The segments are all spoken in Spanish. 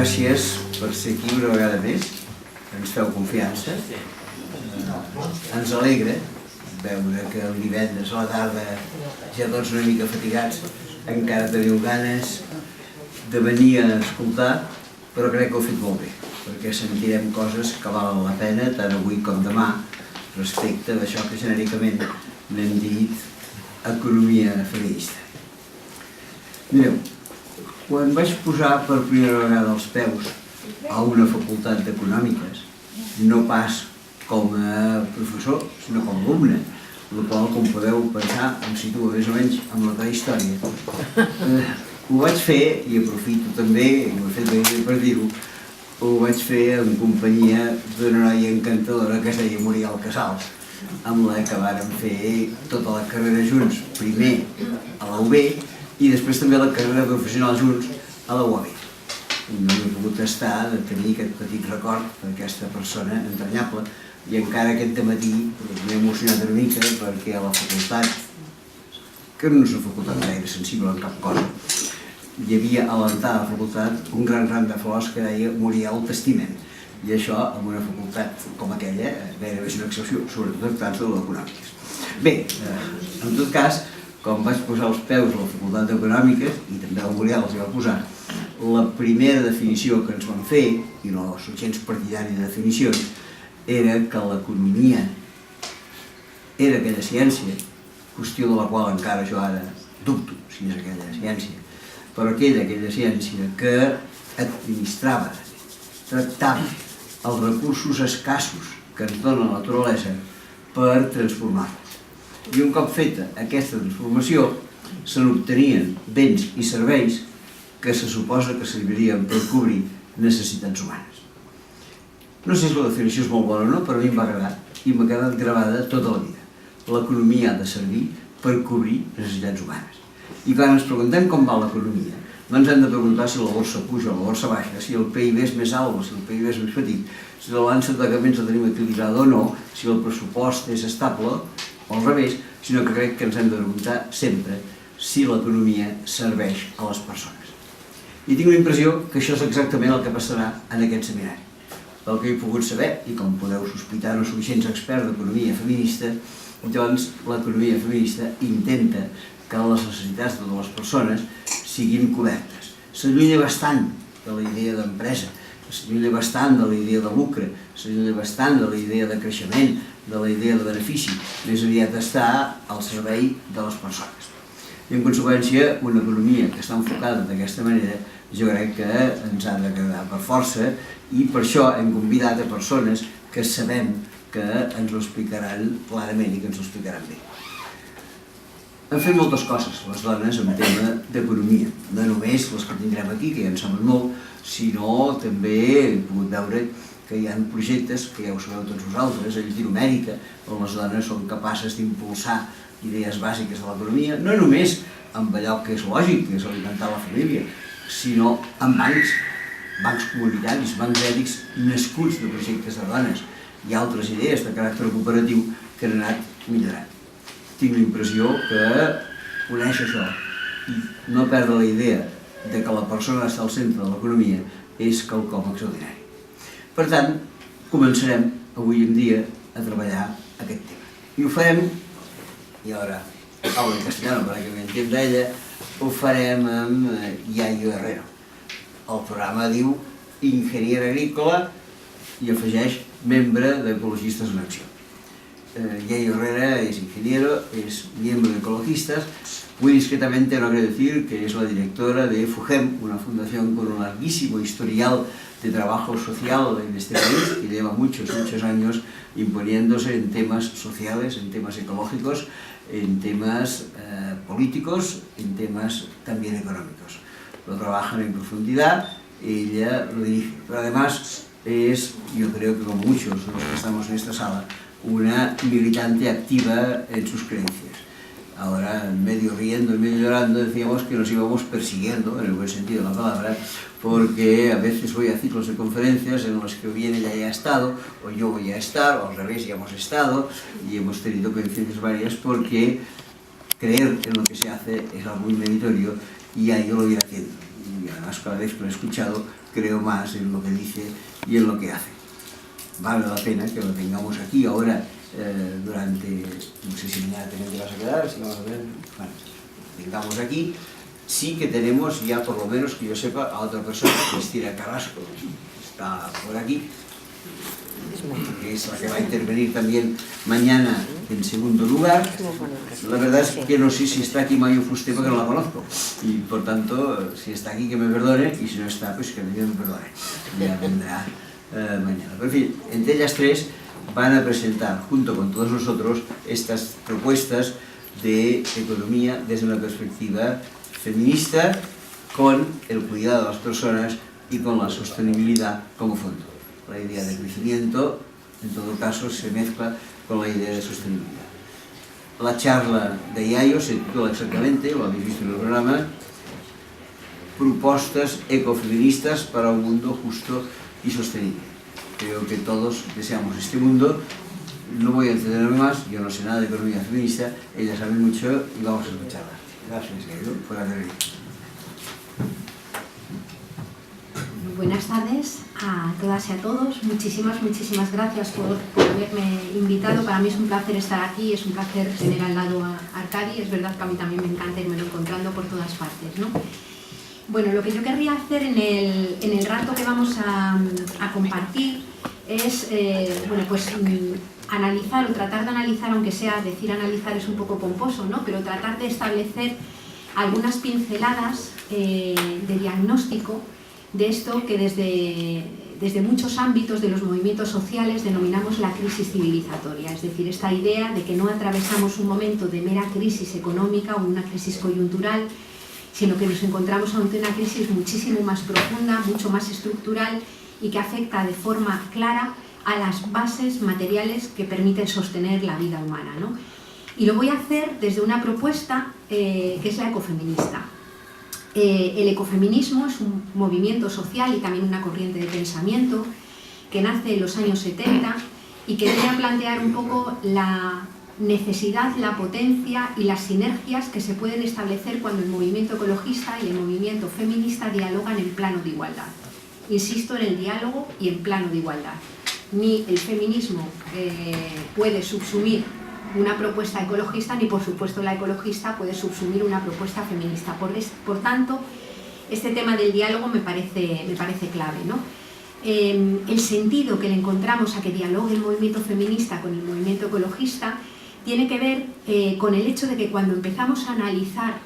gràcies per ser aquí una vegada més, ens feu confiança. Ens alegra veure que el divendres a la tarda, ja tots una mica fatigats, encara teniu ganes de venir a escoltar, però crec que ho he fet molt bé, perquè sentirem coses que valen la pena, tant avui com demà, respecte d'això que genèricament n'hem dit economia feminista. Mireu, quan vaig posar per primera vegada els peus a una facultat d'econòmiques, no pas com a professor, sinó com a alumne, el qual, com podeu pensar, em situa més o menys amb la prehistòria. Ho vaig fer, i aprofito també, i ho he fet bé per dir-ho, ho vaig fer en companyia d'una noia encantadora que es deia Muriel Casals, amb la que vàrem fer tota la carrera junts, primer a la UB i després també la carrera professional junts a la UAB. No he pogut estar de tenir aquest petit record d'aquesta persona entranyable i encara aquest dematí m'he emocionat una mica perquè a la facultat, que no és una facultat gaire sensible en cap cosa, hi havia a l'entrada de la facultat un gran ram de flors que deia Muriel t'estimem. I això, en una facultat com aquella, gairebé és una excepció, sobretot tractant-se d'econòmiques. Bé, en tot cas, quan vaig posar els peus a la facultat d'econòmiques, i també el Muriel els hi va posar, la primera definició que ens van fer, i no soc gens partidari de definicions, era que l'economia era aquella ciència, qüestió de la qual encara jo ara dubto si és aquella ciència, però aquella ciència que administrava, tractava els recursos escassos que ens dona la naturalesa per transformar-los. I un cop feta aquesta transformació, se n'obtenien béns i serveis que se suposa que servirien per cobrir necessitats humanes. No sé si la definició és molt bona o no, però a mi em va agradar i m'ha quedat gravada tota la vida. L'economia ha de servir per cobrir necessitats humanes. I quan ens preguntem com va l'economia, no ens hem de preguntar si la borsa puja o la borsa baixa, si el PIB és més alt o si el PIB és més petit, si la balança de pagaments la tenim equilibrada o no, si el pressupost és estable o al revés, sinó que crec que ens hem de preguntar sempre si l'economia serveix a les persones. I tinc la impressió que això és exactament el que passarà en aquest seminari. Pel que he pogut saber, i com podeu sospitar no soc gens expert d'economia feminista, doncs l'economia feminista intenta que les necessitats de les persones siguin cobertes. S'allunya bastant de la idea d'empresa, s'allunya bastant de la idea de lucre, s'allunya bastant de la idea de creixement, de la idea de benefici, més aviat està al servei de les persones. I en conseqüència, una economia que està enfocada d'aquesta manera, jo crec que ens ha d'agradar per força i per això hem convidat a persones que sabem que ens ho explicaran clarament i que ens ho explicaran bé. Hem fet moltes coses, les dones, en tema d'economia. No només les que tindrem aquí, que ja en saben molt, sinó també he pogut veure que hi ha projectes, que ja ho sabeu tots vosaltres, a Llatinoamèrica, on les dones són capaces d'impulsar idees bàsiques de l'economia, no només amb allò que és lògic, que és alimentar la família, sinó amb bancs comunitaris, bancs ètics nascuts de projectes de dones i altres idees de caràcter cooperatiu que han anat millorant. Tinc la impressió que conèixer això i no perdre la idea de que la persona està al centre de l'economia és quelcom extraordinari. Per tant, començarem avui en dia a treballar aquest tema. I ho farem, i ara hablo en castellano para que me entienda ella, ho farem amb Yayo Herrero. El programa diu Ingeniera Agrícola i afegeix membre d'Ecologistes en Acció. Yayo Herrera es ingeniero, es miembro de Ecologistas. Muy discretamente no quiero decir que es la directora de FUGEM, una fundación con un larguísimo historial de trabajo social en este país, que lleva muchos años imponiéndose en temas sociales, en temas ecológicos, en temas políticos, en temas también económicos. Lo trabajan en profundidad, ella lo dirige, pero además es, yo creo que como muchos de los que estamos en esta sala, una militante activa en sus creencias. Ahora, medio riendo y medio llorando, decíamos que nos íbamos persiguiendo, en el buen sentido de la palabra, porque a veces voy a ciclos de conferencias en los que bien ella ya ha estado, o yo voy a estar, o al revés, ya hemos estado, y hemos tenido coincidencias varias, porque creer en lo que se hace es algo muy meritorio, y ahí yo lo voy haciendo. Y además, cada vez que lo he escuchado, creo más en lo que dice y en lo que hace. Vale la pena que lo tengamos aquí ahora durante, no sé si mañana te vas a quedar, si vamos a ver, bueno, tengamos aquí. Sí que tenemos ya, por lo menos que yo sepa, a otra persona, que es Cira Carrasco, está por aquí, que es la que va a intervenir también mañana en segundo lugar. La verdad es que no sé si está aquí Mayo Fuster porque no la conozco, y por tanto, si está aquí que me perdone, y si no está, pues que me perdone, ya vendrá mañana. Pero en fin, entre ellas tres van a presentar, junto con todos nosotros, estas propuestas de economía desde una perspectiva feminista, con el cuidado de las personas y con la sostenibilidad como fondo. La idea de crecimiento, en todo caso, se mezcla con la idea de sostenibilidad. La charla de Yayo se titula exactamente, lo habéis visto en el programa, Propostas ecofeministas para un mundo justo y sostenible. Creo que todos deseamos este mundo. No voy a entenderme más, yo no sé nada de economía feminista, ella sabe mucho y vamos a escucharla. Gracias, Yayo, por haber venido. Buenas tardes a todas y a todos. Muchísimas gracias por haberme invitado. Para mí es un placer estar aquí, es un placer tener al lado a Arcadi. Es verdad que a mí también me encanta irme encontrando por todas partes, ¿no? Bueno, lo que yo querría hacer en el rato que vamos a compartir es analizar o tratar de analizar, aunque sea decir analizar es un poco pomposo, ¿no? Pero tratar de establecer algunas pinceladas de diagnóstico de esto que desde muchos ámbitos de los movimientos sociales denominamos la crisis civilizatoria, es decir, esta idea de que no atravesamos un momento de mera crisis económica o una crisis coyuntural, sino que nos encontramos ante una crisis muchísimo más profunda, mucho más estructural y que afecta de forma clara a las bases materiales que permiten sostener la vida humana, ¿no? Y lo voy a hacer desde una propuesta que es la ecofeminista. El ecofeminismo es un movimiento social y también una corriente de pensamiento que nace en los años 70 y que viene a plantear un poco la necesidad, la potencia y las sinergias que se pueden establecer cuando el movimiento ecologista y el movimiento feminista dialogan en plano de igualdad. Insisto en el diálogo y en plano de igualdad. Ni el feminismo puede subsumir una propuesta ecologista, ni por supuesto la ecologista puede subsumir una propuesta feminista. Por tanto, este tema del diálogo me parece clave, ¿no? El sentido que le encontramos a que dialogue el movimiento feminista con el movimiento ecologista tiene que ver con el hecho de que cuando empezamos a analizar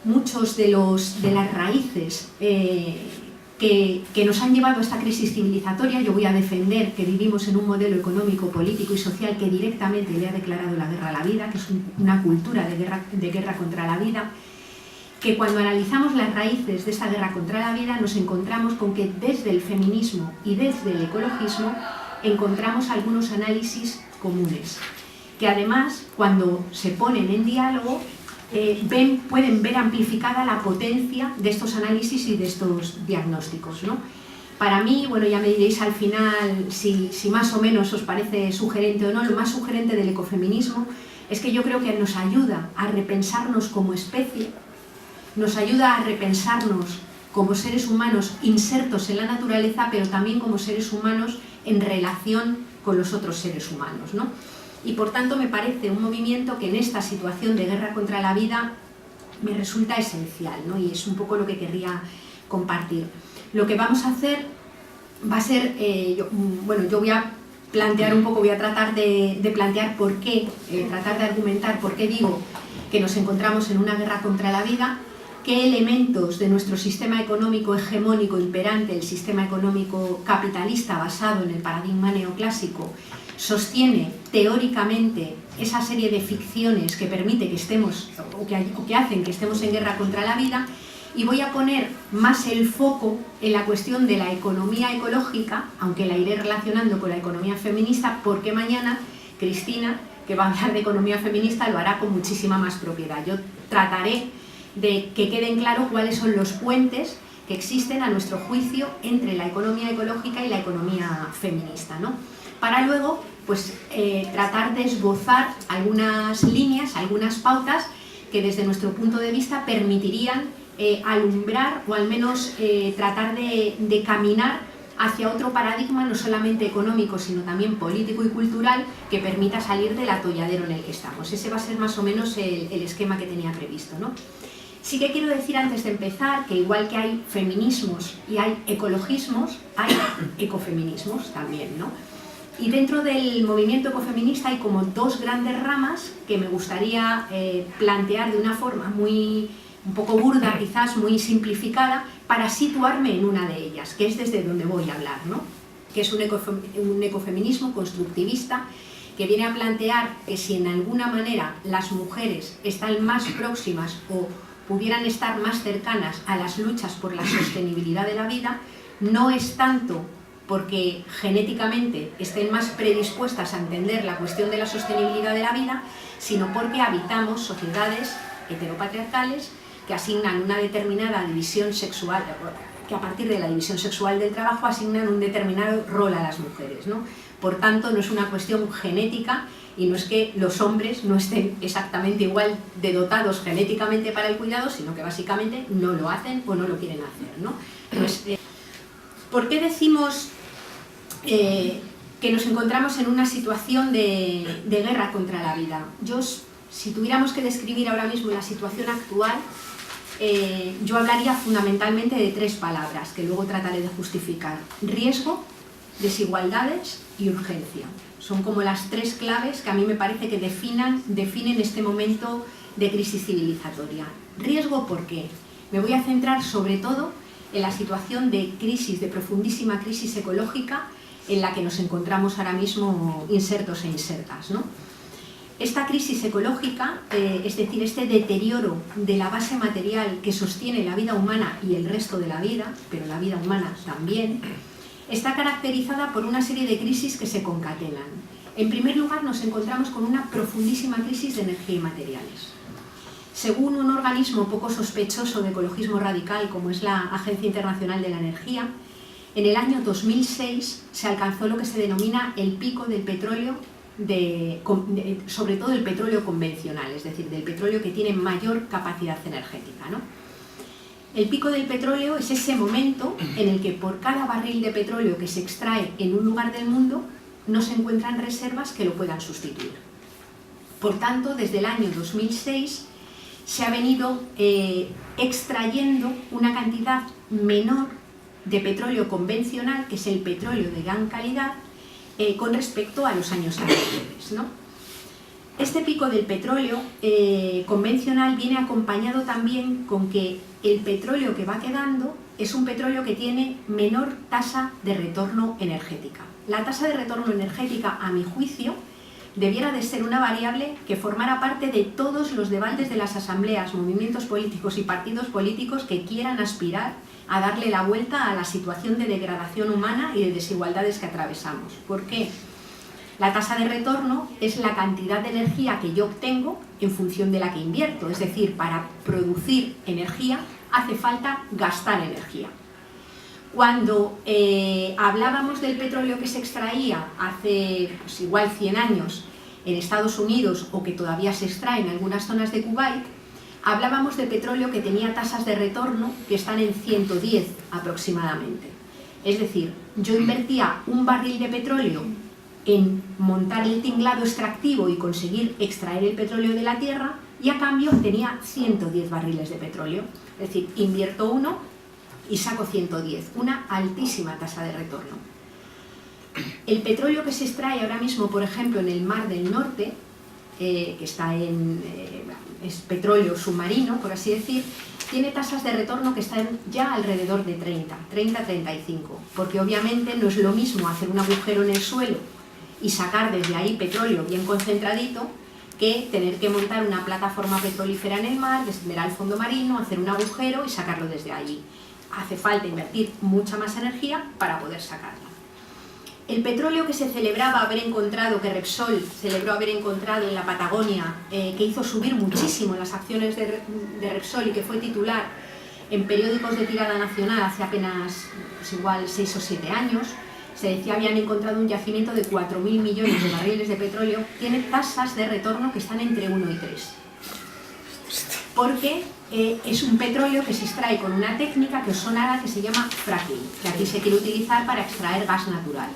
muchos de las raíces que nos han llevado a esta crisis civilizatoria, yo voy a defender que vivimos en un modelo económico, político y social que directamente le ha declarado la guerra a la vida, que es una cultura de guerra contra la vida, que cuando analizamos las raíces de esta guerra contra la vida nos encontramos con que desde el feminismo y desde el ecologismo encontramos algunos análisis comunes, que además cuando se ponen en diálogo pueden ver amplificada la potencia de estos análisis y de estos diagnósticos, ¿no? Para mí, bueno, ya me diréis al final si más o menos os parece sugerente o no, lo más sugerente del ecofeminismo es que yo creo que nos ayuda a repensarnos como especie, nos ayuda a repensarnos como seres humanos insertos en la naturaleza, pero también como seres humanos en relación con los otros seres humanos, ¿no? Y por tanto me parece un movimiento que en esta situación de guerra contra la vida me resulta esencial, ¿no? Y es un poco lo que querría compartir. Lo que vamos a hacer va a ser, yo voy a plantear un poco, voy a tratar de plantear por qué, tratar de argumentar por qué digo que nos encontramos en una guerra contra la vida, qué elementos de nuestro sistema económico hegemónico imperante, el sistema económico capitalista basado en el paradigma neoclásico, sostiene teóricamente esa serie de ficciones que permite que estemos o que hacen que estemos en guerra contra la vida, y voy a poner más el foco en la cuestión de la economía ecológica, aunque la iré relacionando con la economía feminista, porque mañana Cristina, que va a hablar de economía feminista, lo hará con muchísima más propiedad. Yo trataré de que queden claros cuáles son los puentes que existen a nuestro juicio entre la economía ecológica y la economía feminista, ¿no? Para luego pues, tratar de esbozar algunas líneas, algunas pautas que desde nuestro punto de vista permitirían alumbrar o al menos tratar de caminar hacia otro paradigma no solamente económico sino también político y cultural que permita salir del atolladero en el que estamos. Ese va a ser más o menos el esquema que tenía previsto, ¿no? Sí que quiero decir antes de empezar que igual que hay feminismos y hay ecologismos, hay ecofeminismos también, ¿no? Y dentro del movimiento ecofeminista hay como dos grandes ramas que me gustaría plantear de una forma un poco burda, quizás muy simplificada, para situarme en una de ellas, que es desde donde voy a hablar, ¿no? Que es un ecofeminismo constructivista que viene a plantear que si en alguna manera las mujeres están más próximas o pudieran estar más cercanas a las luchas por la sostenibilidad de la vida, no es tanto porque genéticamente estén más predispuestas a entender la cuestión de la sostenibilidad de la vida, sino porque habitamos sociedades heteropatriarcales que asignan una determinada división sexual, que a partir de la división sexual del trabajo asignan un determinado rol a las mujeres, ¿no? Por tanto, no es una cuestión genética y no es que los hombres no estén exactamente igual de dotados genéticamente para el cuidado, sino que básicamente no lo hacen o no lo quieren hacer, ¿no? Entonces, ¿por qué decimos que nos encontramos en una situación de guerra contra la vida? Si tuviéramos que describir ahora mismo la situación actual, yo hablaría fundamentalmente de tres palabras que luego trataré de justificar: riesgo, desigualdades y urgencia. Son como las tres claves que a mí me parece que definen este momento de crisis civilizatoria. Riesgo, ¿por qué? Me voy a centrar sobre todo en la situación de crisis, de profundísima crisis ecológica en la que nos encontramos ahora mismo insertos e insertas, ¿no? Esta crisis ecológica, es decir, este deterioro de la base material que sostiene la vida humana y el resto de la vida, pero la vida humana también, está caracterizada por una serie de crisis que se concatenan. En primer lugar, nos encontramos con una profundísima crisis de energía y materiales. Según un organismo poco sospechoso de ecologismo radical, como es la Agencia Internacional de la Energía, en el año 2006 se alcanzó lo que se denomina el pico del petróleo, sobre todo el petróleo convencional, es decir, del petróleo que tiene mayor capacidad energética, ¿no? El pico del petróleo es ese momento en el que por cada barril de petróleo que se extrae en un lugar del mundo no se encuentran reservas que lo puedan sustituir. Por tanto, desde el año 2006 se ha venido extrayendo una cantidad menor de petróleo convencional, que es el petróleo de gran calidad, con respecto a los años anteriores, ¿no? Este pico del petróleo convencional viene acompañado también con que el petróleo que va quedando es un petróleo que tiene menor tasa de retorno energética. La tasa de retorno energética, a mi juicio, debiera de ser una variable que formara parte de todos los debates de las asambleas, movimientos políticos y partidos políticos que quieran aspirar a darle la vuelta a la situación de degradación humana y de desigualdades que atravesamos. ¿Por qué? La tasa de retorno es la cantidad de energía que yo obtengo en función de la que invierto, es decir, para producir energía hace falta gastar energía. Cuando hablábamos del petróleo que se extraía hace pues, igual 100 años en Estados Unidos o que todavía se extrae en algunas zonas de Kuwait, hablábamos de petróleo que tenía tasas de retorno que están en 110 aproximadamente. Es decir, yo invertía un barril de petróleo en montar el tinglado extractivo y conseguir extraer el petróleo de la tierra y a cambio tenía 110 barriles de petróleo. Es decir, invierto uno y saco 110, una altísima tasa de retorno. El petróleo que se extrae ahora mismo, por ejemplo, en el Mar del Norte, que está es petróleo submarino, por así decir, tiene tasas de retorno que están ya alrededor de 30-35, porque obviamente no es lo mismo hacer un agujero en el suelo y sacar desde ahí petróleo bien concentradito que tener que montar una plataforma petrolífera en el mar, descender al fondo marino, hacer un agujero y sacarlo desde allí. Hace falta invertir mucha más energía para poder sacarlo. El petróleo que se celebraba haber encontrado, que Repsol celebró haber encontrado en la Patagonia, que hizo subir muchísimo las acciones de Repsol y que fue titular en periódicos de tirada nacional hace apenas pues igual 6 o 7 años, se decía habían encontrado un yacimiento de 4.000 millones de barriles de petróleo, tiene tasas de retorno que están entre 1 y 3. porque es un petróleo que se extrae con una técnica que os sonará, que se llama fracking, que aquí se quiere utilizar para extraer gas natural.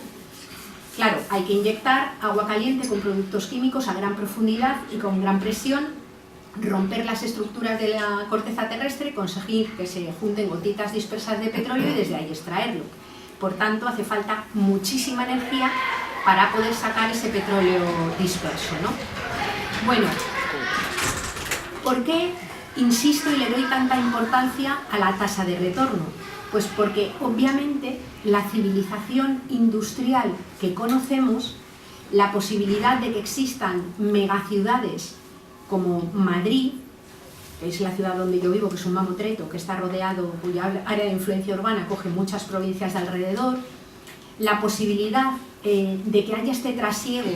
Claro, hay que inyectar agua caliente con productos químicos a gran profundidad y con gran presión, romper las estructuras de la corteza terrestre, conseguir que se junten gotitas dispersas de petróleo y desde ahí extraerlo. Por tanto, hace falta muchísima energía para poder sacar ese petróleo disperso, ¿no? Bueno, ¿por qué insisto y le doy tanta importancia a la tasa de retorno? Pues porque obviamente la civilización industrial que conocemos, la posibilidad de que existan megaciudades como Madrid, que es la ciudad donde yo vivo, que es un mamotreto, que está rodeado, cuya área de influencia urbana coge muchas provincias de alrededor, la posibilidad de que haya este trasiego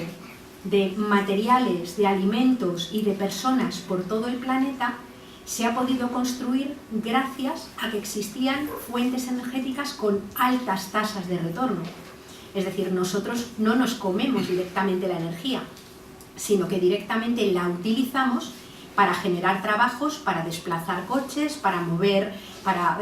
de materiales, de alimentos y de personas por todo el planeta, se ha podido construir gracias a que existían fuentes energéticas con altas tasas de retorno. Es decir, nosotros no nos comemos directamente la energía, sino que directamente la utilizamos para generar trabajos, para desplazar coches, para mover, para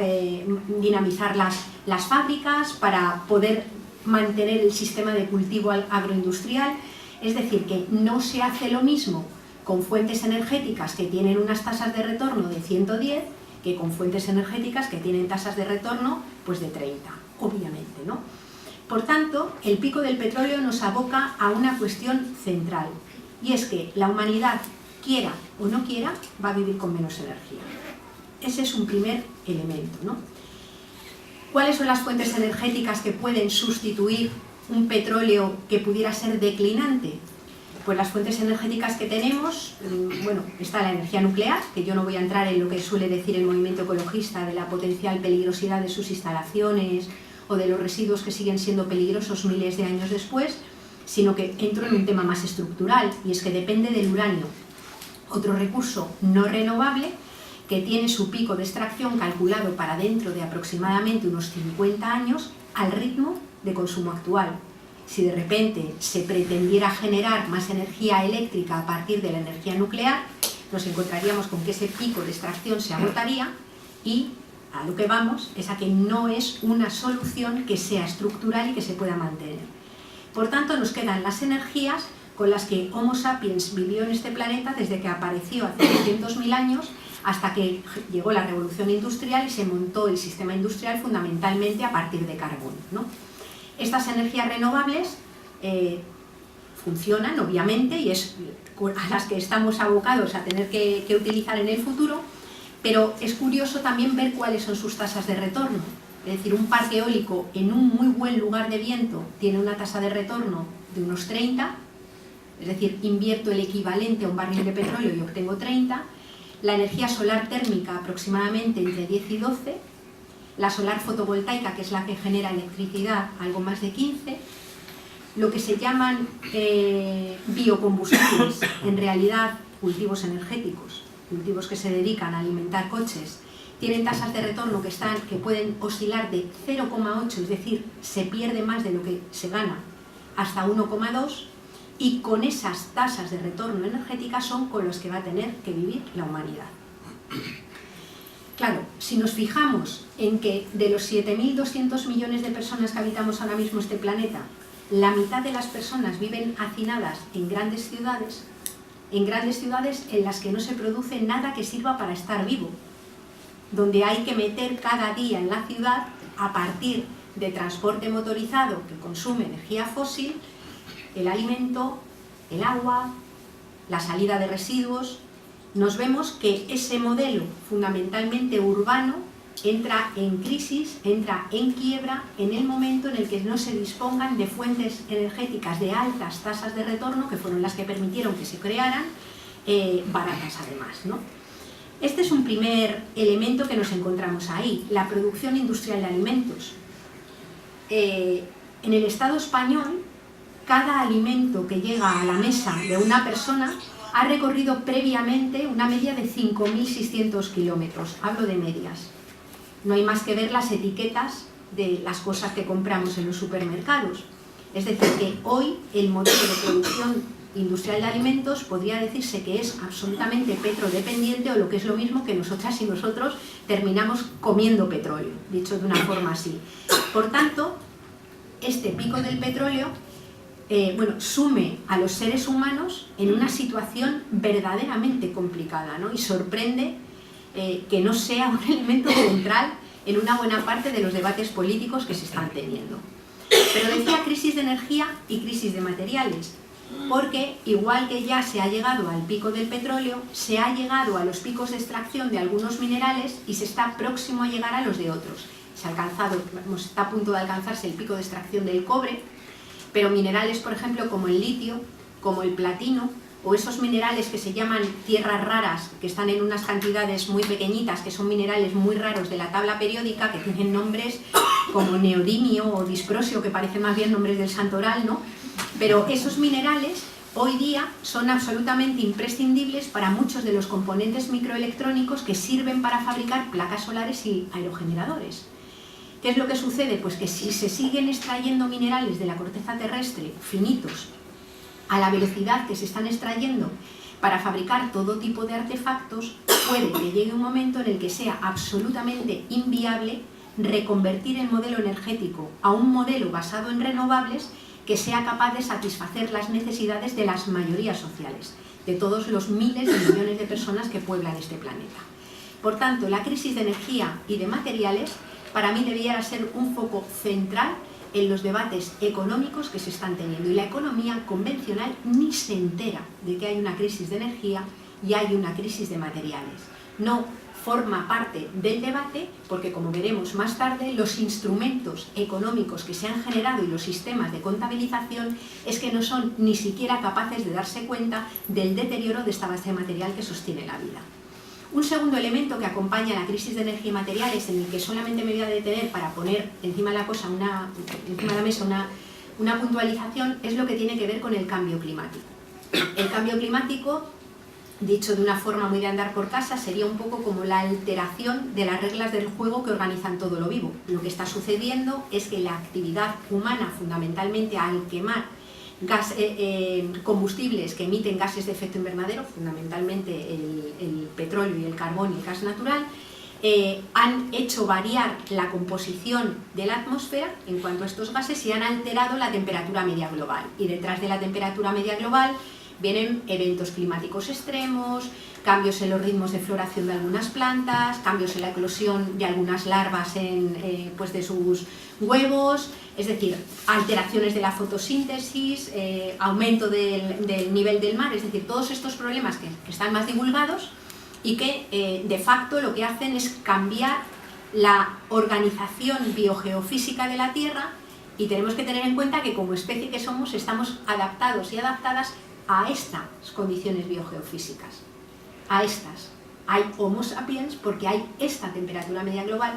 dinamizar las fábricas, para poder mantener el sistema de cultivo agroindustrial. Es decir, que no se hace lo mismo con fuentes energéticas que tienen unas tasas de retorno de 110 que con fuentes energéticas que tienen tasas de retorno pues de 30, obviamente, ¿no? Por tanto, el pico del petróleo nos aboca a una cuestión central, y es que la humanidad, quiera o no quiera, va a vivir con menos energía. Ese es un primer elemento, ¿no? ¿Cuáles son las fuentes energéticas que pueden sustituir un petróleo que pudiera ser declinante? Pues las fuentes energéticas que tenemos, bueno, está la energía nuclear, que yo no voy a entrar en lo que suele decir el movimiento ecologista de la potencial peligrosidad de sus instalaciones o de los residuos que siguen siendo peligrosos miles de años después, sino que entro en un tema más estructural, y es que depende del uranio, otro recurso no renovable que tiene su pico de extracción calculado para dentro de aproximadamente unos 50 años al ritmo de consumo actual. Si de repente se pretendiera generar más energía eléctrica a partir de la energía nuclear, nos encontraríamos con que ese pico de extracción se agotaría, y a lo que vamos es a que no es una solución que sea estructural y que se pueda mantener. Por tanto, nos quedan las energías con las que Homo sapiens vivió en este planeta desde que apareció hace 200.000 años hasta que llegó la revolución industrial y se montó el sistema industrial fundamentalmente a partir de carbón, ¿no? Estas energías renovables funcionan, obviamente, y es a las que estamos abocados a tener que utilizar en el futuro, pero es curioso también ver cuáles son sus tasas de retorno. Es decir, un parque eólico en un muy buen lugar de viento tiene una tasa de retorno de unos 30, es decir, invierto el equivalente a un barril de petróleo y obtengo 30, la energía solar térmica aproximadamente entre 10 y 12, la solar fotovoltaica, que es la que genera electricidad, algo más de 15, lo que se llaman biocombustibles, en realidad cultivos energéticos, cultivos que se dedican a alimentar coches, tienen tasas de retorno que pueden oscilar de 0,8, es decir, se pierde más de lo que se gana, hasta 1,2, y con esas tasas de retorno energéticas son con los que va a tener que vivir la humanidad. Claro, si nos fijamos en que de los 7.200 millones de personas que habitamos ahora mismo este planeta, la mitad de las personas viven hacinadas en grandes ciudades en las que no se produce nada que sirva para estar vivo, donde hay que meter cada día en la ciudad, a partir de transporte motorizado que consume energía fósil, el alimento, el agua, la salida de residuos. Nos vemos que ese modelo fundamentalmente urbano entra en crisis, entra en quiebra en el momento en el que no se dispongan de fuentes energéticas de altas tasas de retorno, que fueron las que permitieron que se crearan, baratas además, ¿no? Este es un primer elemento que nos encontramos ahí, la producción industrial de alimentos. En el Estado español, cada alimento que llega a la mesa de una persona ha recorrido previamente una media de 5.600 kilómetros, hablo de medias. No hay más que ver las etiquetas de las cosas que compramos en los supermercados. Es decir, que hoy el modelo de producción industrial de alimentos podría decirse que es absolutamente petrodependiente, o lo que es lo mismo, que nosotras y nosotros terminamos comiendo petróleo, dicho de una forma así. Por tanto, este pico del petróleo sume a los seres humanos en una situación verdaderamente complicada, ¿no? Y sorprende que no sea un elemento central en una buena parte de los debates políticos que se están teniendo. Pero decía crisis de energía y crisis de materiales, porque igual que ya se ha llegado al pico del petróleo, se ha llegado a los picos de extracción de algunos minerales y se está próximo a llegar a los de otros. Está a punto de alcanzarse el pico de extracción del cobre, pero minerales, por ejemplo, como el litio, como el platino, o esos minerales que se llaman tierras raras, que están en unas cantidades muy pequeñitas, que son minerales muy raros de la tabla periódica, que tienen nombres como neodimio o disprosio, que parecen más bien nombres del santoral, ¿no? Pero esos minerales hoy día son absolutamente imprescindibles para muchos de los componentes microelectrónicos que sirven para fabricar placas solares y aerogeneradores. ¿Qué es lo que sucede? Pues que si se siguen extrayendo minerales de la corteza terrestre finitos a la velocidad que se están extrayendo para fabricar todo tipo de artefactos, puede que llegue un momento en el que sea absolutamente inviable reconvertir el modelo energético a un modelo basado en renovables que sea capaz de satisfacer las necesidades de las mayorías sociales, de todos los miles de millones de personas que pueblan este planeta. Por tanto, la crisis de energía y de materiales para mí debiera ser un foco central en los debates económicos que se están teniendo, y la economía convencional ni se entera de que hay una crisis de energía y hay una crisis de materiales. No forma parte del debate porque, como veremos más tarde, los instrumentos económicos que se han generado y los sistemas de contabilización es que no son ni siquiera capaces de darse cuenta del deterioro de esta base material que sostiene la vida. Un segundo elemento que acompaña la crisis de energía y materiales, en el que solamente me voy a detener para poner encima de la mesa una puntualización, es lo que tiene que ver con el cambio climático. El cambio climático, dicho de una forma muy de andar por casa, sería un poco como la alteración de las reglas del juego que organizan todo lo vivo. Lo que está sucediendo es que la actividad humana, fundamentalmente al quemar combustibles que emiten gases de efecto invernadero, fundamentalmente el petróleo y el carbón y el gas natural, han hecho variar la composición de la atmósfera en cuanto a estos gases y han alterado la temperatura media global. Y detrás de la temperatura media global vienen eventos climáticos extremos, cambios en los ritmos de floración de algunas plantas, cambios en la eclosión de algunas larvas de sus huevos, es decir, alteraciones de la fotosíntesis, aumento del nivel del mar, es decir, todos estos problemas que están más divulgados y que de facto lo que hacen es cambiar la organización biogeofísica de la Tierra, y tenemos que tener en cuenta que como especie que somos estamos adaptados y adaptadas a estas condiciones biogeofísicas, a estas. Hay Homo sapiens porque hay esta temperatura media global,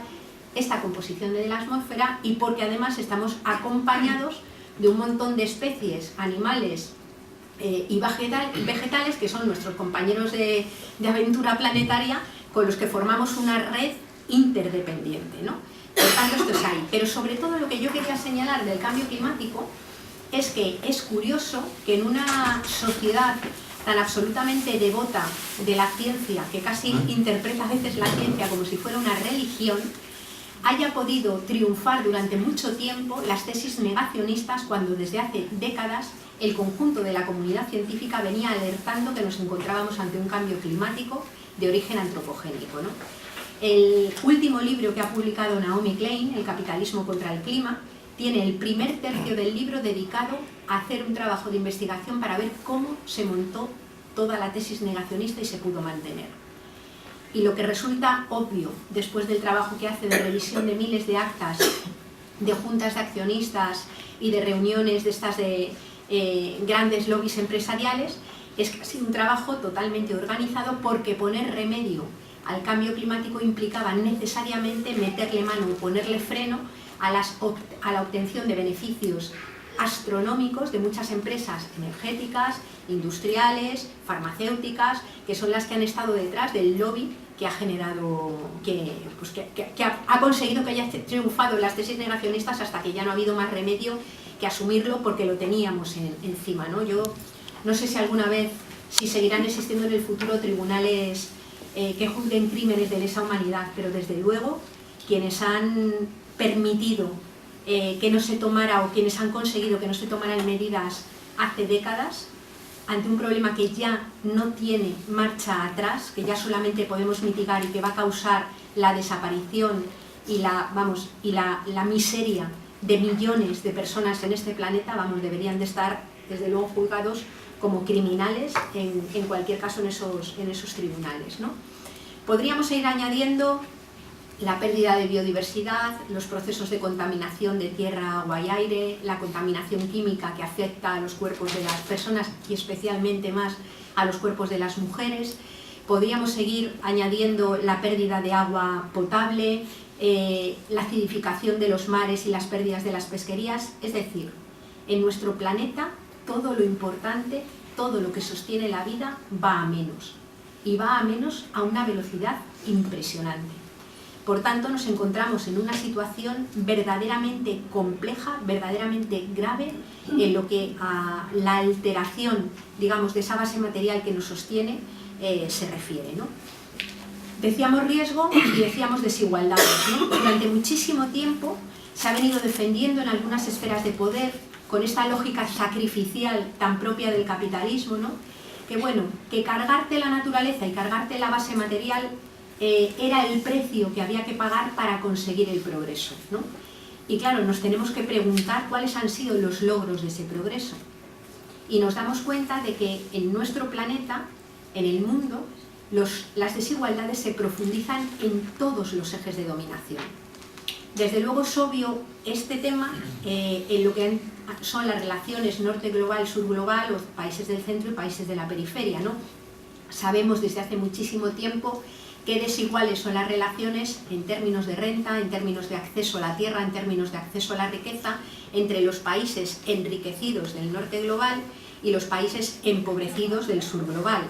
esta composición de la atmósfera, y porque además estamos acompañados de un montón de especies, animales y vegetales que son nuestros compañeros de aventura planetaria, con los que formamos una red interdependiente, ¿no? Por tanto, esto es ahí. Pero sobre todo lo que yo quería señalar del cambio climático es que es curioso que en una sociedad tan absolutamente devota de la ciencia, que casi interpreta a veces la ciencia como si fuera una religión, haya podido triunfar durante mucho tiempo las tesis negacionistas, cuando desde hace décadas el conjunto de la comunidad científica venía alertando que nos encontrábamos ante un cambio climático de origen antropogénico, ¿no? El último libro que ha publicado Naomi Klein, El capitalismo contra el clima, tiene el primer tercio del libro dedicado a hacer un trabajo de investigación para ver cómo se montó toda la tesis negacionista y se pudo mantener. Y lo que resulta obvio después del trabajo que hace de revisión de miles de actas, de juntas de accionistas y de reuniones de estas de grandes lobbies empresariales, es que ha sido un trabajo totalmente organizado, porque poner remedio al cambio climático implicaba necesariamente meterle mano o ponerle freno a la obtención de beneficios astronómicos de muchas empresas energéticas, industriales, farmacéuticas, que son las que han estado detrás del lobby que ha generado, que ha conseguido que haya triunfado las tesis negacionistas hasta que ya no ha habido más remedio que asumirlo porque lo teníamos encima, ¿no? Yo no sé si alguna vez, si seguirán existiendo en el futuro tribunales que juzguen crímenes de lesa humanidad, pero desde luego quienes han permitido que no se tomara, o quienes han conseguido que no se tomaran medidas hace décadas, ante un problema que ya no tiene marcha atrás, que ya solamente podemos mitigar y que va a causar la desaparición y la miseria de millones de personas en este planeta, deberían de estar desde luego juzgados como criminales en cualquier caso en esos tribunales, ¿no? Podríamos ir añadiendo la pérdida de biodiversidad, los procesos de contaminación de tierra, agua y aire, la contaminación química que afecta a los cuerpos de las personas y especialmente más a los cuerpos de las mujeres. Podríamos seguir añadiendo la pérdida de agua potable, la acidificación de los mares y las pérdidas de las pesquerías. Es decir, en nuestro planeta todo lo importante, todo lo que sostiene la vida va a menos, y va a menos a una velocidad impresionante. Por tanto, nos encontramos en una situación verdaderamente compleja, verdaderamente grave, en lo que a la alteración, digamos, de esa base material que nos sostiene se refiere, ¿no? Decíamos riesgo y decíamos desigualdades, ¿no? Durante muchísimo tiempo se ha venido defendiendo en algunas esferas de poder, con esta lógica sacrificial tan propia del capitalismo, ¿no? Que cargarte la naturaleza y cargarte la base material era el precio que había que pagar para conseguir el progreso, ¿no? Y claro, nos tenemos que preguntar cuáles han sido los logros de ese progreso. Y nos damos cuenta de que en nuestro planeta, en el mundo, las desigualdades se profundizan en todos los ejes de dominación. Desde luego es obvio este tema en lo que son las relaciones norte global, sur global, o países del centro y países de la periferia, ¿no? Sabemos desde hace muchísimo tiempo qué desiguales son las relaciones en términos de renta, en términos de acceso a la tierra, en términos de acceso a la riqueza, entre los países enriquecidos del norte global y los países empobrecidos del sur global.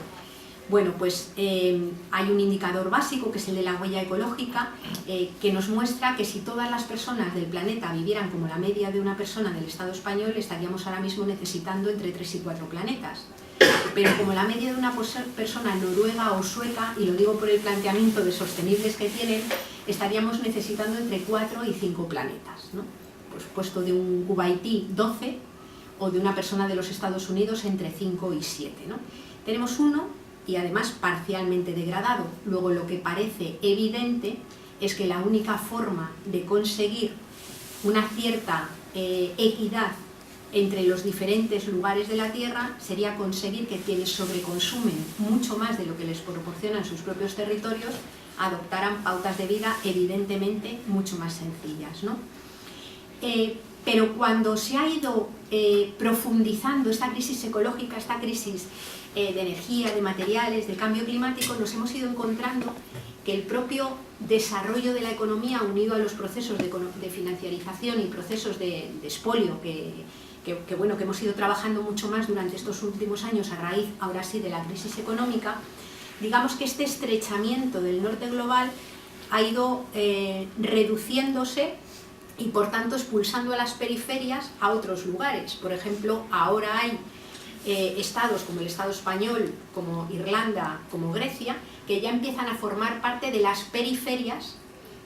Bueno, pues hay un indicador básico, que es el de la huella ecológica, que nos muestra que si todas las personas del planeta vivieran como la media de una persona del Estado español, estaríamos ahora mismo necesitando entre 3 y 4 planetas. Pero como la media de una persona noruega o sueca, y lo digo por el planteamiento de sostenibles que tienen, estaríamos necesitando entre 4 y 5 planetas, ¿no? Pues puesto de un kuwaití 12, o de una persona de los Estados Unidos entre 5 y 7, ¿no? Tenemos uno, y además parcialmente degradado. Luego, lo que parece evidente es que la única forma de conseguir una cierta equidad entre los diferentes lugares de la Tierra sería conseguir que quienes sobreconsumen mucho más de lo que les proporcionan sus propios territorios adoptaran pautas de vida evidentemente mucho más sencillas, ¿no? Pero cuando se ha ido profundizando esta crisis ecológica, esta crisis de energía, de materiales, de cambio climático, nos hemos ido encontrando que el propio desarrollo de la economía, unido a los procesos de financiarización y procesos de expolio que hemos ido trabajando mucho más durante estos últimos años a raíz, ahora sí, de la crisis económica, digamos que este estrechamiento del norte global ha ido reduciéndose y por tanto expulsando a las periferias a otros lugares. Por ejemplo, ahora hay estados como el Estado español, como Irlanda, como Grecia, que ya empiezan a formar parte de las periferias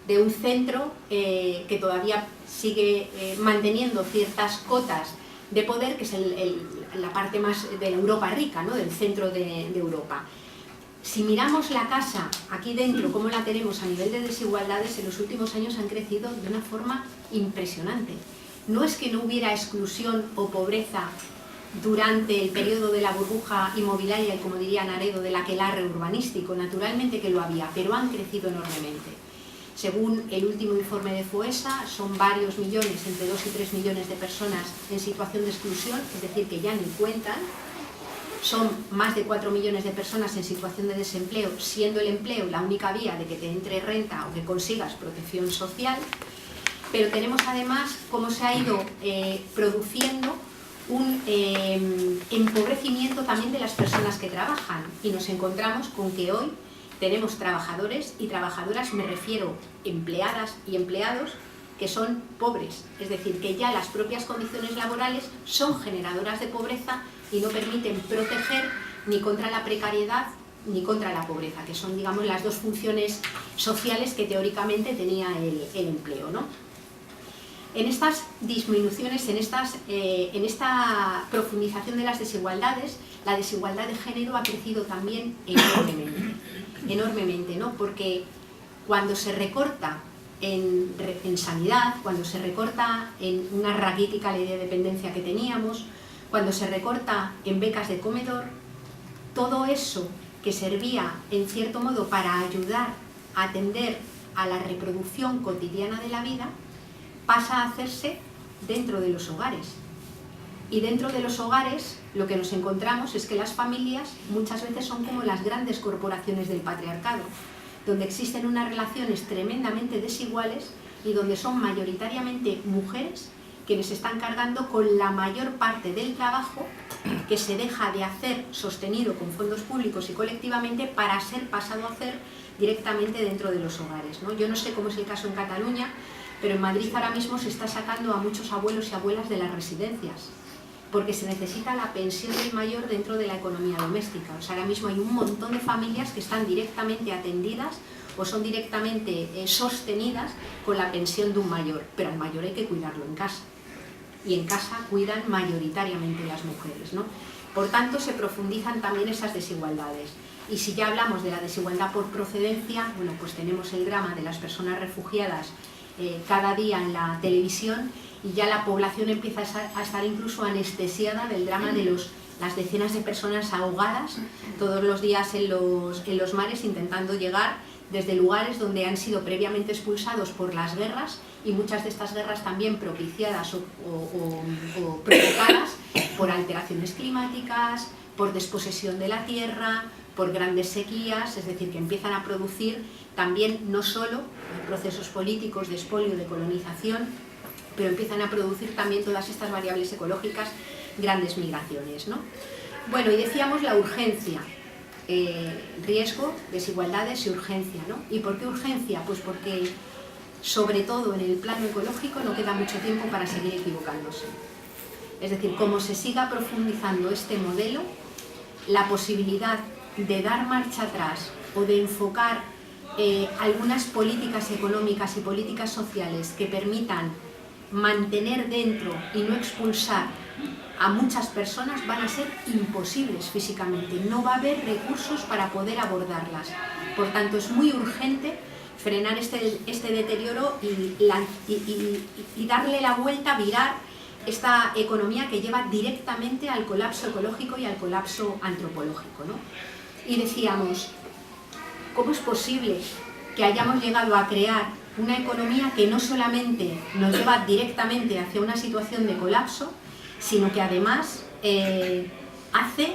de un centro que todavía sigue manteniendo ciertas cotas de poder, que es la parte más de la Europa rica, ¿no? Del centro de Europa. Si miramos la casa aquí dentro, cómo la tenemos a nivel de desigualdades, en los últimos años han crecido de una forma impresionante. No es que no hubiera exclusión o pobreza durante el periodo de la burbuja inmobiliaria y, como diría Naredo, del aquelarre urbanístico, naturalmente que lo había, pero han crecido enormemente. Según el último informe de FOESA, son varios millones, entre 2 y 3 millones de personas en situación de exclusión, es decir, que ya ni cuentan. Son más de 4 millones de personas en situación de desempleo, siendo el empleo la única vía de que te entre renta o que consigas protección social. Pero tenemos además cómo se ha ido produciendo un empobrecimiento también de las personas que trabajan, y nos encontramos con que hoy tenemos trabajadores y trabajadoras, me refiero empleadas y empleados, que son pobres, es decir, que ya las propias condiciones laborales son generadoras de pobreza y no permiten proteger ni contra la precariedad ni contra la pobreza, que son, digamos, las dos funciones sociales que teóricamente tenía el empleo, ¿no? En estas disminuciones, en esta profundización de las desigualdades, la desigualdad de género ha crecido también enormemente, ¿no? Porque cuando se recorta en sanidad, cuando se recorta en una raquítica ley de dependencia que teníamos, cuando se recorta en becas de comedor, todo eso que servía en cierto modo para ayudar a atender a la reproducción cotidiana de la vida, pasa a hacerse dentro de los hogares. Y dentro de los hogares lo que nos encontramos es que las familias muchas veces son como las grandes corporaciones del patriarcado, donde existen unas relaciones tremendamente desiguales y donde son mayoritariamente mujeres quienes están cargando con la mayor parte del trabajo que se deja de hacer sostenido con fondos públicos y colectivamente para ser pasado a hacer directamente dentro de los hogares, ¿no? Yo no sé cómo es el caso en Cataluña, pero en Madrid ahora mismo se está sacando a muchos abuelos y abuelas de las residencias, porque se necesita la pensión del mayor dentro de la economía doméstica. O sea, ahora mismo hay un montón de familias que están directamente atendidas o son directamente sostenidas con la pensión de un mayor, pero al mayor hay que cuidarlo en casa. Y en casa cuidan mayoritariamente las mujeres, ¿no? Por tanto, se profundizan también esas desigualdades. Y si ya hablamos de la desigualdad por procedencia, bueno, pues tenemos el drama de las personas refugiadas cada día en la televisión, y ya la población empieza a estar incluso anestesiada del drama de las decenas de personas ahogadas todos los días en los mares intentando llegar desde lugares donde han sido previamente expulsados por las guerras, y muchas de estas guerras también propiciadas o provocadas por alteraciones climáticas, por desposesión de la tierra, por grandes sequías, es decir, que empiezan a producir también no solo procesos políticos de expolio, de colonización, pero empiezan a producir también todas estas variables ecológicas, grandes migraciones, ¿no? Bueno, y decíamos la urgencia, riesgo, desigualdades y urgencia, ¿no? ¿Y por qué urgencia? Pues porque, sobre todo en el plano ecológico, no queda mucho tiempo para seguir equivocándose. Es decir, como se siga profundizando este modelo, la posibilidad de dar marcha atrás o de enfocar algunas políticas económicas y políticas sociales que permitan mantener dentro y no expulsar a muchas personas van a ser imposibles físicamente. No va a haber recursos para poder abordarlas. Por tanto, es muy urgente frenar este deterioro y darle la vuelta, virar esta economía que lleva directamente al colapso ecológico y al colapso antropológico, ¿no? Y decíamos, ¿cómo es posible que hayamos llegado a crear una economía que no solamente nos lleva directamente hacia una situación de colapso, sino que además hace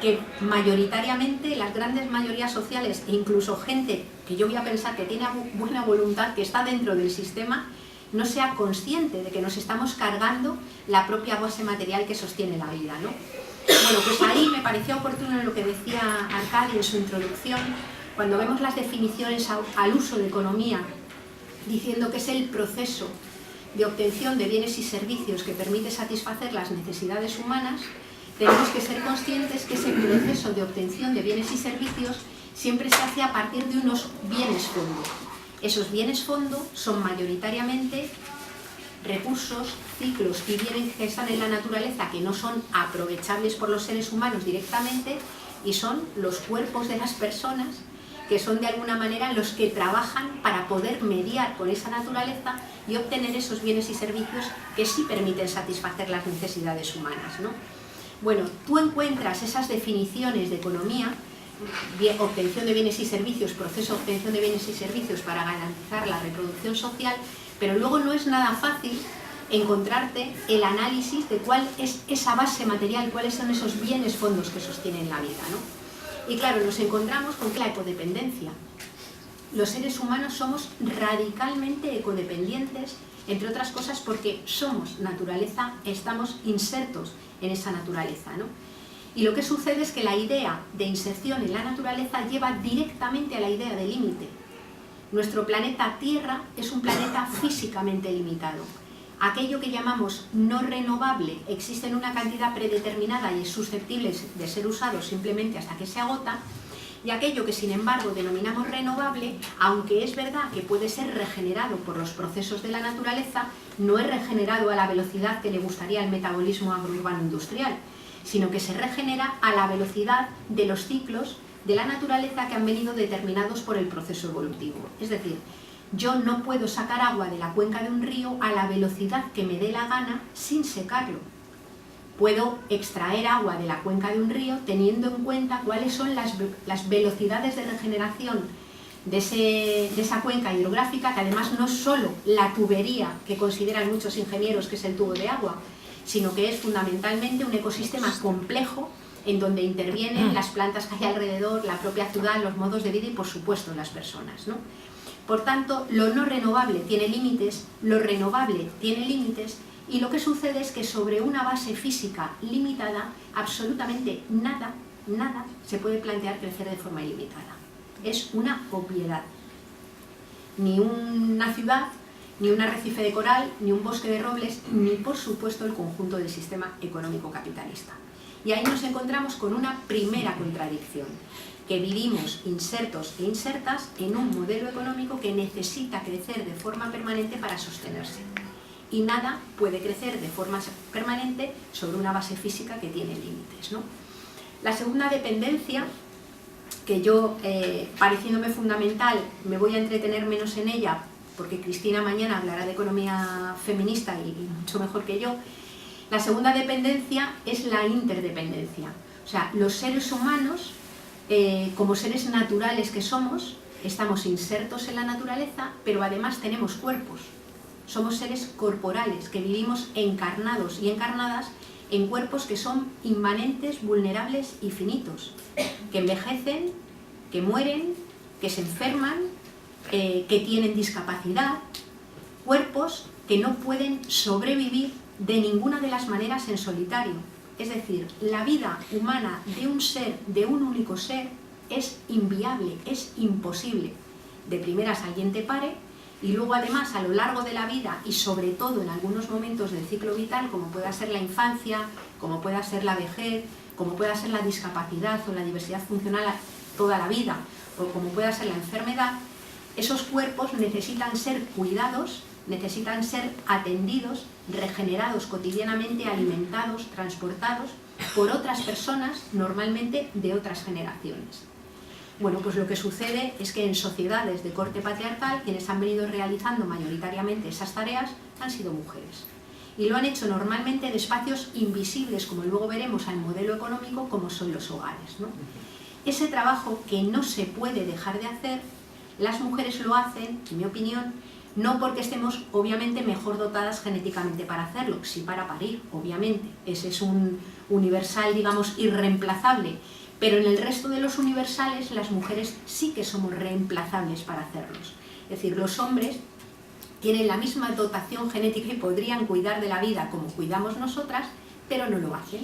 que mayoritariamente las grandes mayorías sociales, e incluso gente que yo voy a pensar que tiene buena voluntad, que está dentro del sistema, no sea consciente de que nos estamos cargando la propia base material que sostiene la vida, ¿no? Bueno, pues ahí me pareció oportuno lo que decía Arcadi en su introducción, cuando vemos las definiciones al uso de economía, diciendo que es el proceso de obtención de bienes y servicios que permite satisfacer las necesidades humanas, tenemos que ser conscientes que ese proceso de obtención de bienes y servicios siempre se hace a partir de unos bienes fondo. Esos bienes fondo son mayoritariamente recursos, ciclos y bienes que están en la naturaleza que no son aprovechables por los seres humanos directamente, y son los cuerpos de las personas que son de alguna manera los que trabajan para poder mediar con esa naturaleza y obtener esos bienes y servicios que sí permiten satisfacer las necesidades humanas, ¿no? Bueno, tú encuentras esas definiciones de economía, obtención de bienes y servicios, proceso de obtención de bienes y servicios para garantizar la reproducción social, pero luego no es nada fácil encontrarte el análisis de cuál es esa base material, cuáles son esos bienes fondos que sostienen la vida, ¿no? Y claro, nos encontramos con la ecodependencia. Los seres humanos somos radicalmente ecodependientes, entre otras cosas porque somos naturaleza, estamos insertos en esa naturaleza, ¿no? Y lo que sucede es que la idea de inserción en la naturaleza lleva directamente a la idea de límite. Nuestro planeta Tierra es un planeta físicamente limitado. Aquello que llamamos no renovable existe en una cantidad predeterminada y es susceptible de ser usado simplemente hasta que se agota, y aquello que sin embargo denominamos renovable, aunque es verdad que puede ser regenerado por los procesos de la naturaleza, no es regenerado a la velocidad que le gustaría el metabolismo agrourbano industrial, sino que se regenera a la velocidad de los ciclos de la naturaleza que han venido determinados por el proceso evolutivo. Es decir, yo no puedo sacar agua de la cuenca de un río a la velocidad que me dé la gana sin secarlo. Puedo extraer agua de la cuenca de un río teniendo en cuenta cuáles son las velocidades de regeneración de esa cuenca hidrográfica, que además no es solo la tubería que consideran muchos ingenieros que es el tubo de agua, sino que es fundamentalmente un ecosistema complejo en donde intervienen las plantas que hay alrededor, la propia ciudad, los modos de vida y por supuesto las personas, ¿no? Por tanto, lo no renovable tiene límites, lo renovable tiene límites, y lo que sucede es que sobre una base física limitada, absolutamente nada se puede plantear crecer de forma ilimitada. Es una obviedad. Ni una ciudad, ni un arrecife de coral, ni un bosque de robles, ni por supuesto el conjunto del sistema económico capitalista. Y ahí nos encontramos con una primera contradicción, que vivimos insertos e insertas en un modelo económico que necesita crecer de forma permanente para sostenerse. Y nada puede crecer de forma permanente sobre una base física que tiene límites, ¿no? La segunda dependencia, que yo, pareciéndome fundamental, me voy a entretener menos en ella, porque Cristina mañana hablará de economía feminista y mucho mejor que yo. La segunda dependencia es la interdependencia. O sea, los seres humanos, como seres naturales que somos, estamos insertos en la naturaleza, pero además tenemos cuerpos. Somos seres corporales que vivimos encarnados y encarnadas en cuerpos que son inmanentes, vulnerables y finitos, que envejecen, que mueren, que se enferman, que tienen discapacidad, cuerpos que no pueden sobrevivir de ninguna de las maneras en solitario. Es decir, la vida humana de un ser, de un único ser, es inviable, es imposible. De primeras alguien te pare, y luego además a lo largo de la vida y sobre todo en algunos momentos del ciclo vital, como pueda ser la infancia, como pueda ser la vejez, como pueda ser la discapacidad o la diversidad funcional toda la vida, o como pueda ser la enfermedad, esos cuerpos necesitan ser cuidados, necesitan ser atendidos, regenerados cotidianamente, alimentados, transportados por otras personas, normalmente de otras generaciones. Bueno, pues lo que sucede es que en sociedades de corte patriarcal, quienes han venido realizando mayoritariamente esas tareas han sido mujeres. Y lo han hecho normalmente en espacios invisibles, como luego veremos al modelo económico, como son los hogares, ¿no? Ese trabajo que no se puede dejar de hacer, las mujeres lo hacen, en mi opinión, no porque estemos obviamente mejor dotadas genéticamente para hacerlo, sí para parir, obviamente. Ese es un universal, digamos, irreemplazable. Pero en el resto de los universales las mujeres sí que somos reemplazables para hacerlos. Es decir, los hombres tienen la misma dotación genética y podrían cuidar de la vida como cuidamos nosotras, pero no lo hacen.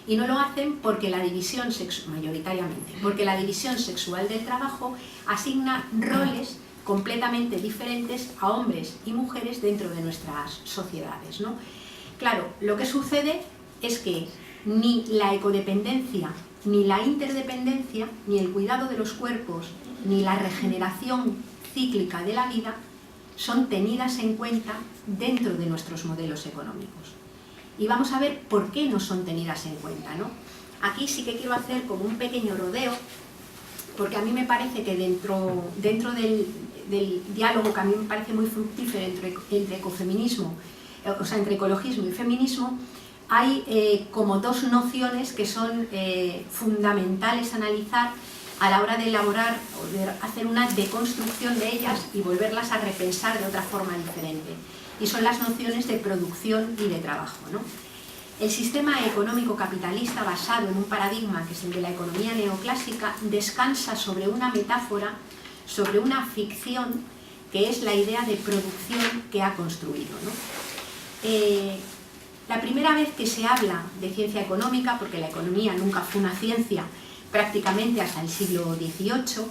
Y no lo hacen porque la división mayoritariamente, porque la división sexual del trabajo asigna roles completamente diferentes a hombres y mujeres dentro de nuestras sociedades, ¿no? Claro, lo que sucede es que ni la ecodependencia, ni la interdependencia, ni el cuidado de los cuerpos, ni la regeneración cíclica de la vida son tenidas en cuenta dentro de nuestros modelos económicos. Y vamos a ver por qué no son tenidas en cuenta, ¿no? Aquí sí que quiero hacer como un pequeño rodeo, porque a mí me parece que dentro del diálogo, que a mí me parece muy fructífero entre ecofeminismo, o sea, entre ecologismo y feminismo, hay como dos nociones que son fundamentales analizar a la hora de elaborar o de hacer una deconstrucción de ellas y volverlas a repensar de otra forma diferente. Y son las nociones de producción y de trabajo, ¿no? El sistema económico capitalista basado en un paradigma que es el de la economía neoclásica descansa sobre una metáfora, sobre una ficción que es la idea de producción que ha construido, ¿no? La primera vez que se habla de ciencia económica, porque la economía nunca fue una ciencia prácticamente hasta el siglo XVIII,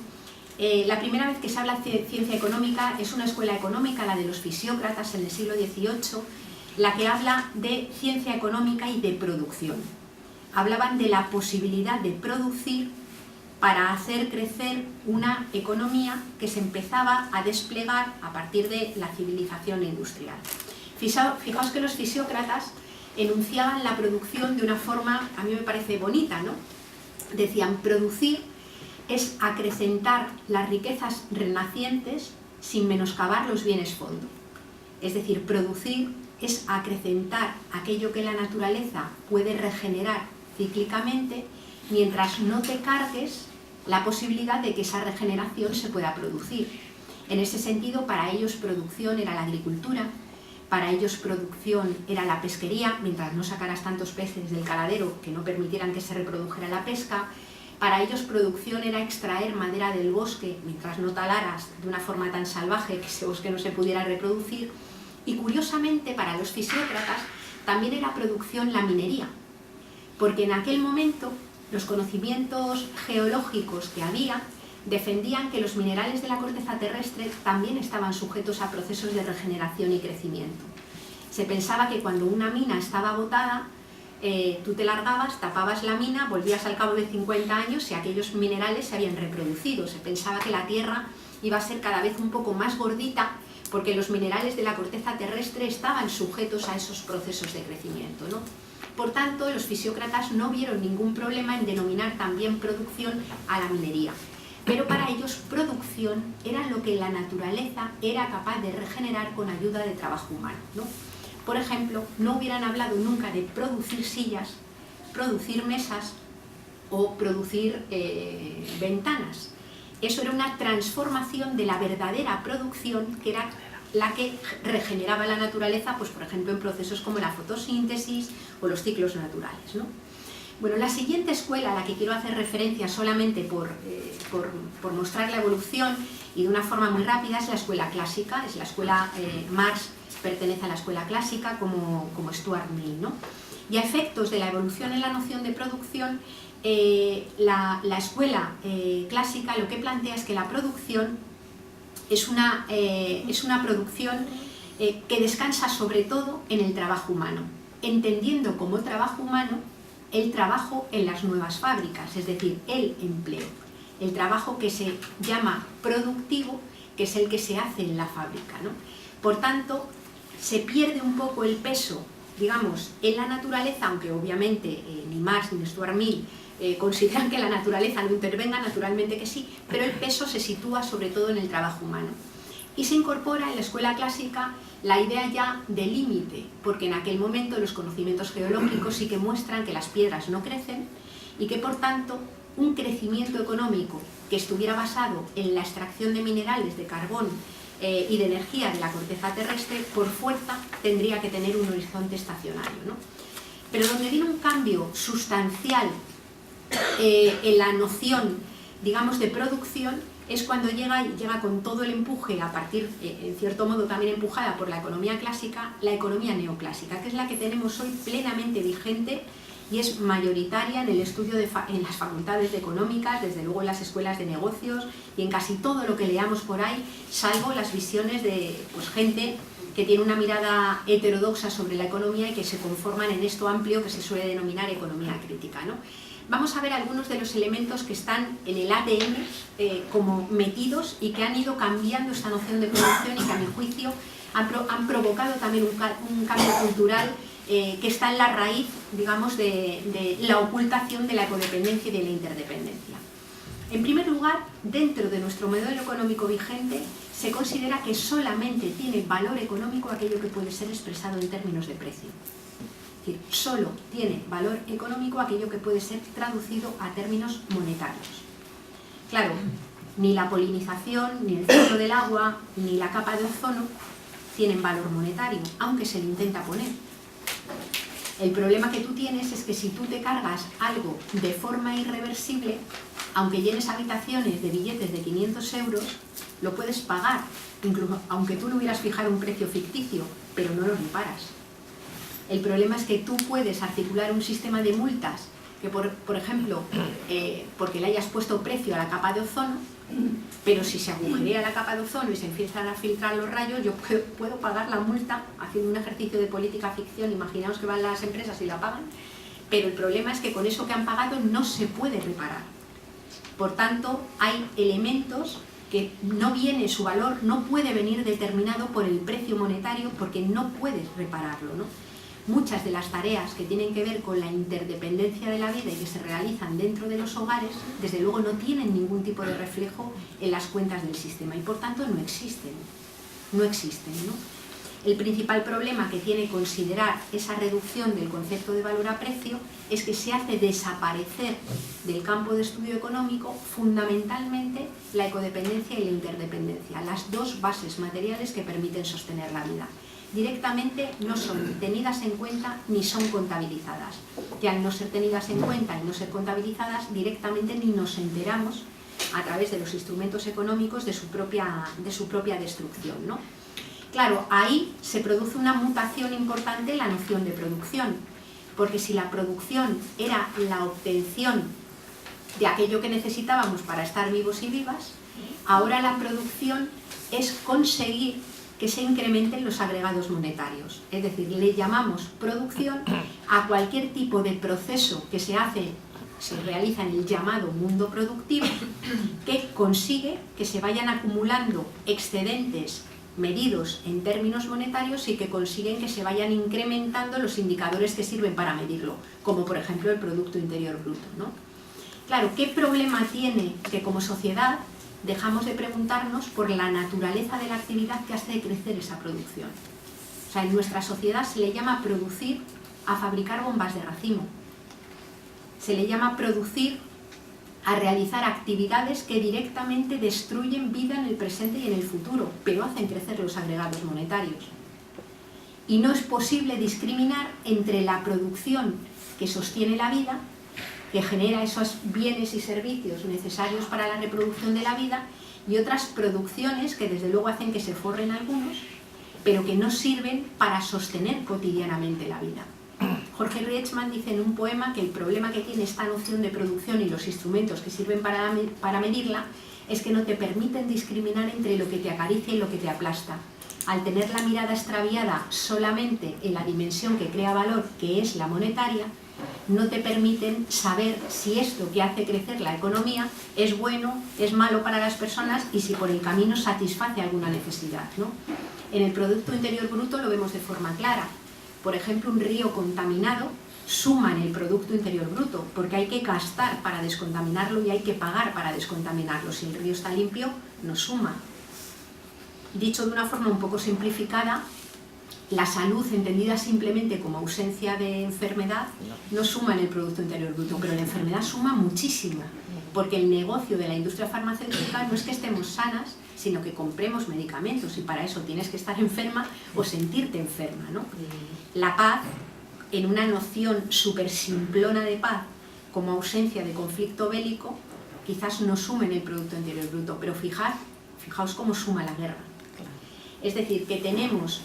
La primera vez que se habla de ciencia económica es una escuela económica, la de los fisiócratas en el siglo XVIII, la que habla de ciencia económica y de producción. Hablaban de la posibilidad de producir para hacer crecer una economía que se empezaba a desplegar a partir de la civilización industrial. Fijaos que los fisiócratas enunciaban la producción de una forma, a mí me parece bonita, ¿no? Decían, producir es acrecentar las riquezas renacientes sin menoscabar los bienes fondo. Es decir, producir es acrecentar aquello que la naturaleza puede regenerar cíclicamente, mientras no te cargues la posibilidad de que esa regeneración se pueda producir. En ese sentido, para ellos producción era la agricultura, para ellos producción era la pesquería, mientras no sacaras tantos peces del caladero que no permitieran que se reprodujera la pesca. Para ellos producción era extraer madera del bosque, mientras no talaras de una forma tan salvaje que ese bosque no se pudiera reproducir. Y curiosamente, para los fisiócratas también era producción la minería, porque en aquel momento los conocimientos geológicos que había defendían que los minerales de la corteza terrestre también estaban sujetos a procesos de regeneración y crecimiento. Se pensaba que cuando una mina estaba botada, tú te largabas, tapabas la mina, volvías al cabo de 50 años y aquellos minerales se habían reproducido. Se pensaba que la Tierra iba a ser cada vez un poco más gordita porque los minerales de la corteza terrestre estaban sujetos a esos procesos de crecimiento, ¿no? Por tanto, los fisiócratas no vieron ningún problema en denominar también producción a la minería. Pero para ellos producción era lo que la naturaleza era capaz de regenerar con ayuda de trabajo humano, ¿no? Por ejemplo, no hubieran hablado nunca de producir sillas, producir mesas o producir ventanas. Eso era una transformación de la verdadera producción, que era la que regeneraba la naturaleza, pues por ejemplo en procesos como la fotosíntesis o los ciclos naturales, ¿no? Bueno, la siguiente escuela a la que quiero hacer referencia solamente por mostrar la evolución y de una forma muy rápida es la escuela clásica, es la escuela Marx pertenece a la escuela clásica como Stuart Mill, ¿no? Y a efectos de la evolución en la noción de producción, la escuela clásica lo que plantea es que la producción es una producción que descansa sobre todo en el trabajo humano, entendiendo como trabajo humano el trabajo en las nuevas fábricas, es decir, el empleo, el trabajo que se llama productivo, que es el que se hace en la fábrica, ¿no? Por tanto, se pierde un poco el peso, digamos, en la naturaleza, aunque obviamente ni Marx ni Stuart Mill consideran que la naturaleza no intervenga, naturalmente que sí, pero el peso se sitúa sobre todo en el trabajo humano. Y se incorpora en la escuela clásica la idea ya de límite, porque en aquel momento los conocimientos geológicos sí que muestran que las piedras no crecen y que por tanto un crecimiento económico que estuviera basado en la extracción de minerales, de carbón y de energía de la corteza terrestre, por fuerza tendría que tener un horizonte estacionario, ¿no? Pero donde viene un cambio sustancial en la noción, digamos, de producción, es cuando llega con todo el empuje, a partir, en cierto modo también empujada por la economía clásica, la economía neoclásica, que es la que tenemos hoy plenamente vigente y es mayoritaria en el estudio en las facultades de económicas, desde luego en las escuelas de negocios y en casi todo lo que leamos por ahí, salvo las visiones de pues, gente que tiene una mirada heterodoxa sobre la economía y que se conforman en esto amplio que se suele denominar economía crítica, ¿no? Vamos a ver algunos de los elementos que están en el ADN como metidos y que han ido cambiando esta noción de producción y que a mi juicio han provocado también un cambio cultural que está en la raíz, digamos, de la ocultación de la codependencia y de la interdependencia. En primer lugar, dentro de nuestro modelo económico vigente, se considera que solamente tiene valor económico aquello que puede ser expresado en términos de precio. Es decir, solo tiene valor económico aquello que puede ser traducido a términos monetarios. Claro, ni la polinización, ni el ciclo del agua, ni la capa de ozono tienen valor monetario, aunque se le intenta poner. El problema que tú tienes es que si tú te cargas algo de forma irreversible, aunque llenes habitaciones de billetes de 500 euros, lo puedes pagar, incluso aunque tú no hubieras fijado un precio ficticio, pero no lo reparas. El problema es que tú puedes articular un sistema de multas que por ejemplo, porque le hayas puesto precio a la capa de ozono, pero si se agujerea la capa de ozono y se empiezan a filtrar los rayos, yo puedo pagar la multa haciendo un ejercicio de política ficción. Imaginaos que van las empresas y la pagan, pero el problema es que con eso que han pagado no se puede reparar. Por tanto, hay elementos que no viene, su valor no puede venir determinado por el precio monetario porque no puedes repararlo, ¿no? Muchas de las tareas que tienen que ver con la interdependencia de la vida y que se realizan dentro de los hogares, desde luego no tienen ningún tipo de reflejo en las cuentas del sistema y por tanto no existen, ¿no? El principal problema que tiene considerar esa reducción del concepto de valor a precio es que se hace desaparecer del campo de estudio económico fundamentalmente la ecodependencia y la interdependencia, las dos bases materiales que permiten sostener la vida. Directamente no son tenidas en cuenta ni son contabilizadas, que al no ser tenidas en cuenta y no ser contabilizadas directamente ni nos enteramos a través de los instrumentos económicos de su propia destrucción, ¿no? Claro, ahí se produce una mutación importante en la noción de producción, porque si la producción era la obtención de aquello que necesitábamos para estar vivos y vivas, ahora la producción es conseguir que se incrementen los agregados monetarios. Es decir, le llamamos producción a cualquier tipo de proceso que se realiza en el llamado mundo productivo, que consigue que se vayan acumulando excedentes medidos en términos monetarios y que consiguen que se vayan incrementando los indicadores que sirven para medirlo, como por ejemplo el Producto Interior Bruto, ¿no? Claro, ¿qué problema tiene que como sociedad dejamos de preguntarnos por la naturaleza de la actividad que hace crecer esa producción? O sea, en nuestra sociedad se le llama producir a fabricar bombas de racimo, se le llama producir a realizar actividades que directamente destruyen vida en el presente y en el futuro, pero hacen crecer los agregados monetarios. Y no es posible discriminar entre la producción que sostiene la vida, que genera esos bienes y servicios necesarios para la reproducción de la vida, y otras producciones que desde luego hacen que se forren algunos, pero que no sirven para sostener cotidianamente la vida. Jorge Rietzmann dice en un poema que el problema que tiene esta noción de producción y los instrumentos que sirven para medirla es que no te permiten discriminar entre lo que te acaricia y lo que te aplasta. Al tener la mirada extraviada solamente en la dimensión que crea valor, que es la monetaria, no te permiten saber si esto que hace crecer la economía es bueno, es malo para las personas y si por el camino satisface alguna necesidad, ¿no? En el Producto Interior Bruto lo vemos de forma clara. Por ejemplo, un río contaminado suma en el Producto Interior Bruto, porque hay que gastar para descontaminarlo y hay que pagar para descontaminarlo. Si el río está limpio, no suma. Dicho de una forma un poco simplificada, la salud entendida simplemente como ausencia de enfermedad no suma en el Producto Interior Bruto, pero la enfermedad suma muchísimo, porque el negocio de la industria farmacéutica no es que estemos sanas, sino que compremos medicamentos y para eso tienes que estar enferma o sentirte enferma, ¿no? La paz, en una noción súper simplona de paz como ausencia de conflicto bélico, quizás no sume en el Producto Interior Bruto, pero fijaos cómo suma la guerra. Es decir, que tenemos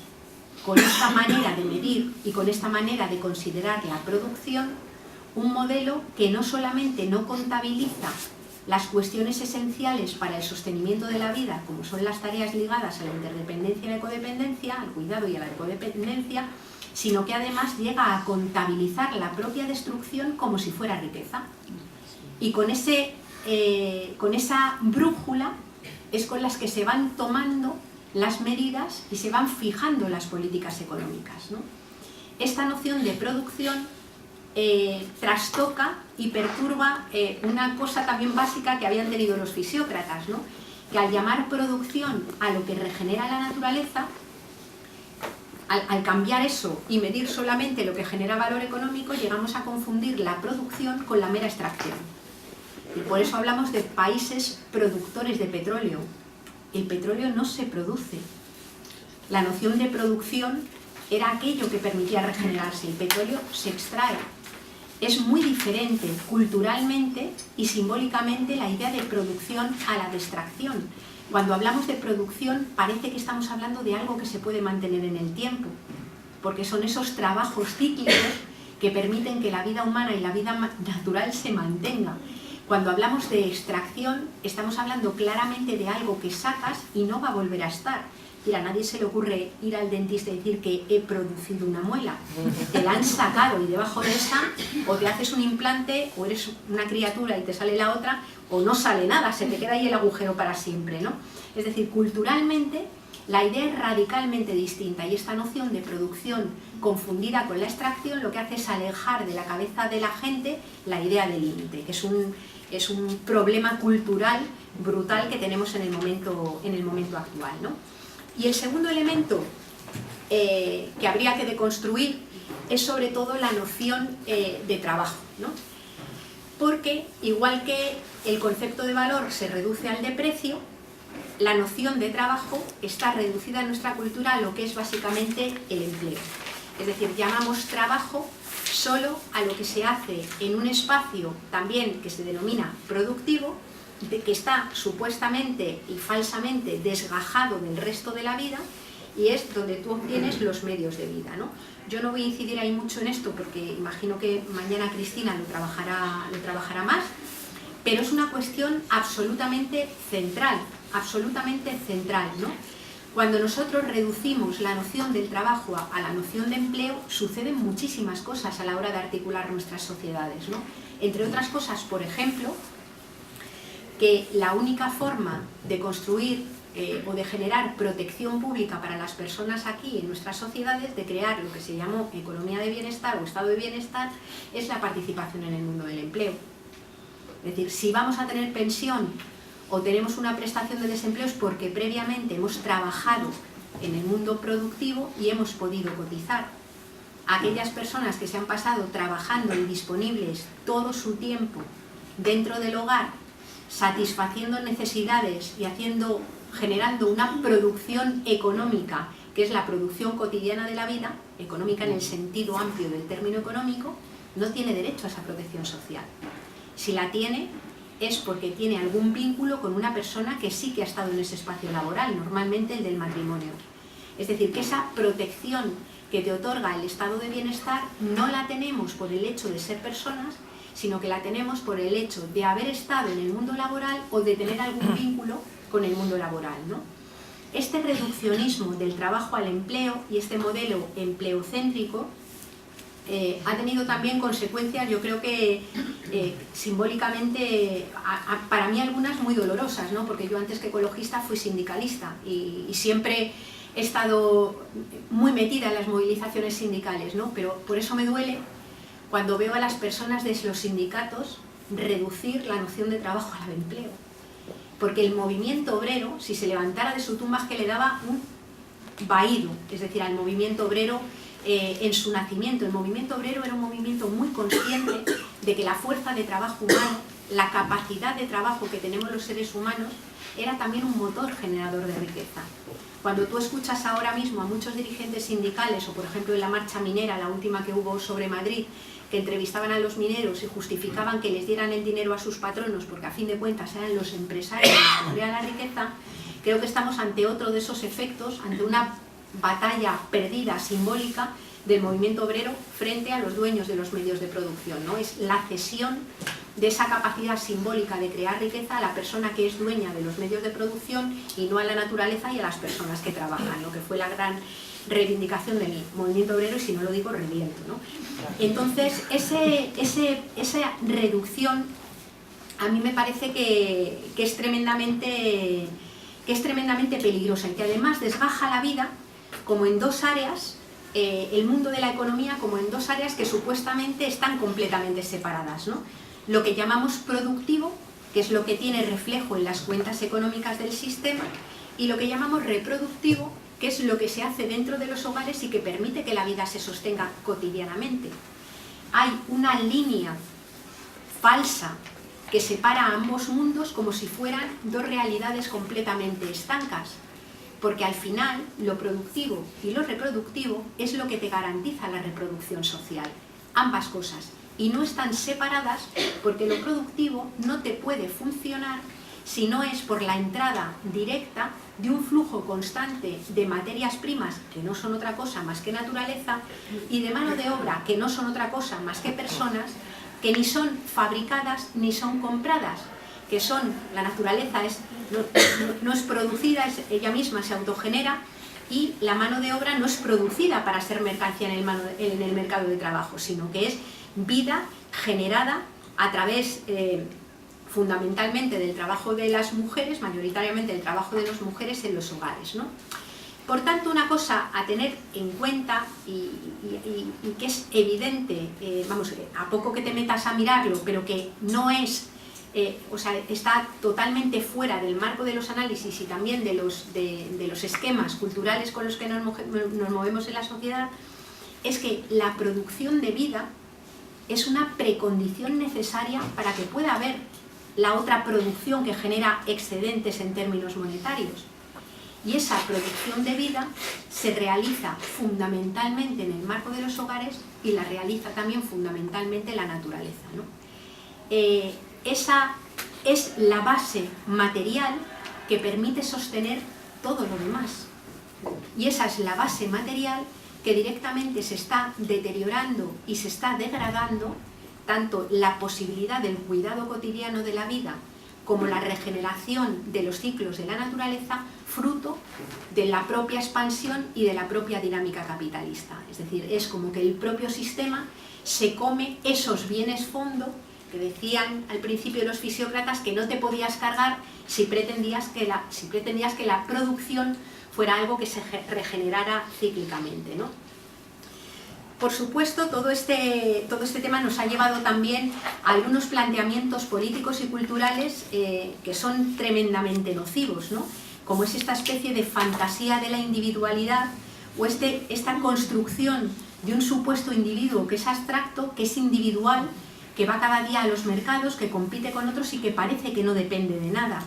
con esta manera de medir y con esta manera de considerar la producción un modelo que no solamente no contabiliza las cuestiones esenciales para el sostenimiento de la vida, como son las tareas ligadas a la interdependencia y la ecodependencia, al cuidado y a la ecodependencia, sino que además llega a contabilizar la propia destrucción como si fuera riqueza. Y con esa brújula es con las que se van tomando las medidas y se van fijando las políticas económicas, ¿no? Esta noción de producción trastoca y perturba una cosa también básica que habían tenido los fisiócratas, ¿no? Que al llamar producción a lo que regenera la naturaleza, al cambiar eso y medir solamente lo que genera valor económico, llegamos a confundir la producción con la mera extracción. Y por eso hablamos de países productores de petróleo. El petróleo no se produce. La noción de producción era aquello que permitía regenerarse. El petróleo se extrae. Es muy diferente culturalmente y simbólicamente la idea de producción a la de extracción. Cuando hablamos de producción parece que estamos hablando de algo que se puede mantener en el tiempo, porque son esos trabajos cíclicos que permiten que la vida humana y la vida natural se mantenga. Cuando hablamos de extracción, estamos hablando claramente de algo que sacas y no va a volver a estar. Mira, a nadie se le ocurre ir al dentista y decir que he producido una muela. Te la han sacado y debajo de esa o te haces un implante o eres una criatura y te sale la otra o no sale nada, se te queda ahí el agujero para siempre, ¿no? Es decir, culturalmente la idea es radicalmente distinta y esta noción de producción confundida con la extracción lo que hace es alejar de la cabeza de la gente la idea de límite, que es un problema cultural brutal que tenemos en el momento actual, ¿no? Y el segundo elemento que habría que deconstruir es sobre todo la noción de trabajo, ¿no? Porque igual que el concepto de valor se reduce al de precio, la noción de trabajo está reducida en nuestra cultura a lo que es básicamente el empleo. Es decir, llamamos trabajo solo a lo que se hace en un espacio también que se denomina productivo, que está supuestamente y falsamente desgajado del resto de la vida y es donde tú obtienes los medios de vida, ¿no? Yo no voy a incidir ahí mucho en esto porque imagino que mañana Cristina lo trabajará más, pero es una cuestión absolutamente central, ¿no? Cuando nosotros reducimos la noción del trabajo a la noción de empleo, suceden muchísimas cosas a la hora de articular nuestras sociedades, ¿no? Entre otras cosas, por ejemplo, que la única forma de construir o de generar protección pública para las personas aquí en nuestras sociedades, de crear lo que se llamó economía de bienestar o estado de bienestar, es la participación en el mundo del empleo. Es decir, si vamos a tener pensión o tenemos una prestación de desempleo es porque previamente hemos trabajado en el mundo productivo y hemos podido cotizar. Aquellas personas que se han pasado trabajando y disponibles todo su tiempo dentro del hogar, satisfaciendo necesidades y generando una producción económica, que es la producción cotidiana de la vida, económica en el sentido amplio del término económico, no tiene derecho a esa protección social. Si la tiene, es porque tiene algún vínculo con una persona que sí que ha estado en ese espacio laboral, normalmente el del matrimonio. Es decir, que esa protección que te otorga el estado de bienestar no la tenemos por el hecho de ser personas, sino que la tenemos por el hecho de haber estado en el mundo laboral o de tener algún vínculo con el mundo laboral, ¿no? Este reduccionismo del trabajo al empleo y este modelo empleocéntrico ha tenido también consecuencias, yo creo que simbólicamente, para mí algunas muy dolorosas, ¿no? Porque yo antes que ecologista fui sindicalista y siempre he estado muy metida en las movilizaciones sindicales, ¿no? Pero por eso me duele cuando veo a las personas de los sindicatos reducir la noción de trabajo al empleo. Porque el movimiento obrero, si se levantara de su tumba, es que le daba un vaído, es decir, al movimiento obrero en su nacimiento. El movimiento obrero era un movimiento muy consciente de que la fuerza de trabajo humano, la capacidad de trabajo que tenemos los seres humanos, era también un motor generador de riqueza. Cuando tú escuchas ahora mismo a muchos dirigentes sindicales, o por ejemplo en la marcha minera, la última que hubo sobre Madrid, que entrevistaban a los mineros y justificaban que les dieran el dinero a sus patronos porque a fin de cuentas eran los empresarios los que crean la riqueza, creo que estamos ante otro de esos efectos, ante una batalla perdida simbólica del movimiento obrero frente a los dueños de los medios de producción, ¿no? Es la cesión de esa capacidad simbólica de crear riqueza a la persona que es dueña de los medios de producción y no a la naturaleza y a las personas que trabajan, lo que fue la gran reivindicación del movimiento obrero, y si no lo digo reviento, ¿no? Entonces esa reducción a mí me parece que es tremendamente peligrosa y que además desgaja la vida como en dos áreas, el mundo de la economía como en dos áreas que supuestamente están completamente separadas, ¿no? Lo que llamamos productivo, que es lo que tiene reflejo en las cuentas económicas del sistema, y lo que llamamos reproductivo, que es lo que se hace dentro de los hogares y que permite que la vida se sostenga cotidianamente. Hay una línea falsa que separa a ambos mundos como si fueran dos realidades completamente estancas, porque al final lo productivo y lo reproductivo es lo que te garantiza la reproducción social, ambas cosas, y no están separadas porque lo productivo no te puede funcionar si no es por la entrada directa de un flujo constante de materias primas, que no son otra cosa más que naturaleza, y de mano de obra, que no son otra cosa más que personas, que ni son fabricadas ni son compradas, que son, la naturaleza no es producida, ella misma se autogenera, y la mano de obra no es producida para ser mercancía en el mercado de trabajo, sino que es vida generada a través fundamentalmente del trabajo de las mujeres, mayoritariamente del trabajo de las mujeres en los hogares, ¿no? Por tanto, una cosa a tener en cuenta y que es evidente, vamos, a poco que te metas a mirarlo, pero que no es, o sea, está totalmente fuera del marco de los análisis y también de los esquemas culturales con los que nos movemos en la sociedad, es que la producción de vida es una precondición necesaria para que pueda haber la otra producción que genera excedentes en términos monetarios. Y esa producción de vida se realiza fundamentalmente en el marco de los hogares y la realiza también fundamentalmente la naturaleza, ¿no? Esa es la base material que permite sostener todo lo demás. Y esa es la base material que directamente se está deteriorando y se está degradando tanto la posibilidad del cuidado cotidiano de la vida como la regeneración de los ciclos de la naturaleza, fruto de la propia expansión y de la propia dinámica capitalista. Es decir, es como que el propio sistema se come esos bienes fondo que decían al principio los fisiócratas que no te podías cargar si pretendías que la producción fuera algo que se regenerara cíclicamente, ¿no? Por supuesto, todo este tema nos ha llevado también a algunos planteamientos políticos y culturales que son tremendamente nocivos, ¿no? Como es esta especie de fantasía de la individualidad o esta construcción de un supuesto individuo que es abstracto, que es individual, que va cada día a los mercados, que compite con otros y que parece que no depende de nada.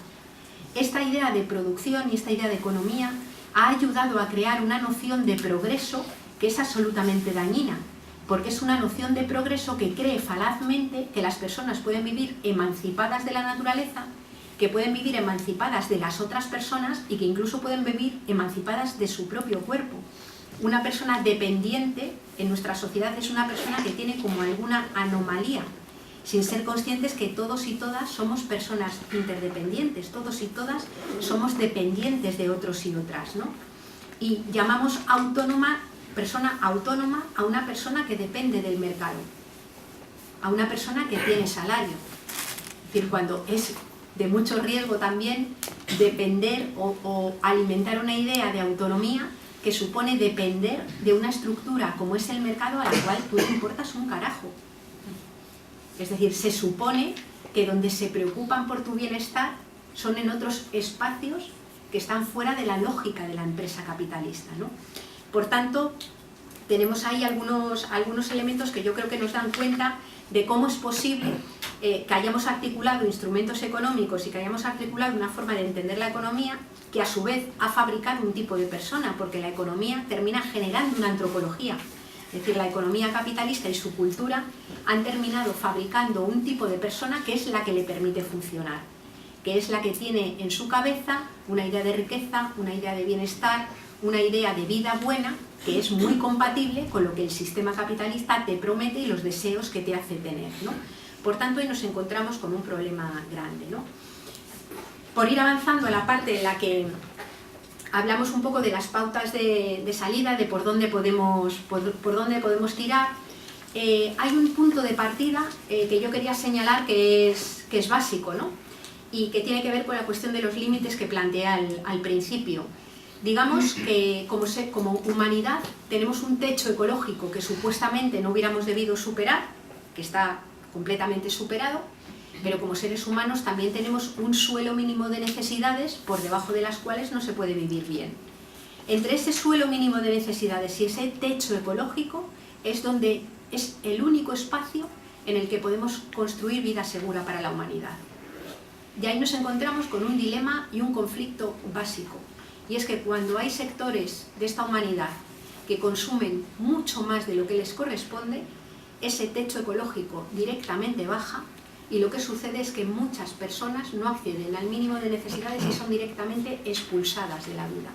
Esta idea de producción y esta idea de economía ha ayudado a crear una noción de progreso que es absolutamente dañina, porque es una noción de progreso que cree falazmente que las personas pueden vivir emancipadas de la naturaleza, que pueden vivir emancipadas de las otras personas y que incluso pueden vivir emancipadas de su propio cuerpo. Una persona dependiente en nuestra sociedad es una persona que tiene como alguna anomalía, sin ser conscientes que todos y todas somos personas interdependientes, todos y todas somos dependientes de otros y otras, ¿no? Y llamamos persona autónoma a una persona que depende del mercado, a una persona que tiene salario. Es decir, cuando es de mucho riesgo también depender o alimentar una idea de autonomía que supone depender de una estructura como es el mercado a la cual tú no importas un carajo. Es decir, se supone que donde se preocupan por tu bienestar son en otros espacios que están fuera de la lógica de la empresa capitalista, ¿no? Por tanto, tenemos ahí algunos elementos que yo creo que nos dan cuenta de cómo es posible que hayamos articulado instrumentos económicos y que hayamos articulado una forma de entender la economía que a su vez ha fabricado un tipo de persona, porque la economía termina generando una antropología. Es decir, la economía capitalista y su cultura han terminado fabricando un tipo de persona que es la que le permite funcionar, que es la que tiene en su cabeza una idea de riqueza, una idea de bienestar, una idea de vida buena, que es muy compatible con lo que el sistema capitalista te promete y los deseos que te hace tener, ¿no? Por tanto, hoy nos encontramos con un problema grande, ¿no? Por ir avanzando a la parte en la que hablamos un poco de las pautas de salida, de por dónde podemos tirar, hay un punto de partida que yo quería señalar que es básico, ¿no? Y que tiene que ver con la cuestión de los límites que planteé al principio. Digamos que como humanidad tenemos un techo ecológico que supuestamente no hubiéramos debido superar, que está completamente superado, pero como seres humanos también tenemos un suelo mínimo de necesidades por debajo de las cuales no se puede vivir bien. Entre ese suelo mínimo de necesidades y ese techo ecológico es donde es el único espacio en el que podemos construir vida segura para la humanidad. Y ahí nos encontramos con un dilema y un conflicto básico. Y es que cuando hay sectores de esta humanidad que consumen mucho más de lo que les corresponde, ese techo ecológico directamente baja y lo que sucede es que muchas personas no acceden al mínimo de necesidades y son directamente expulsadas de la vida.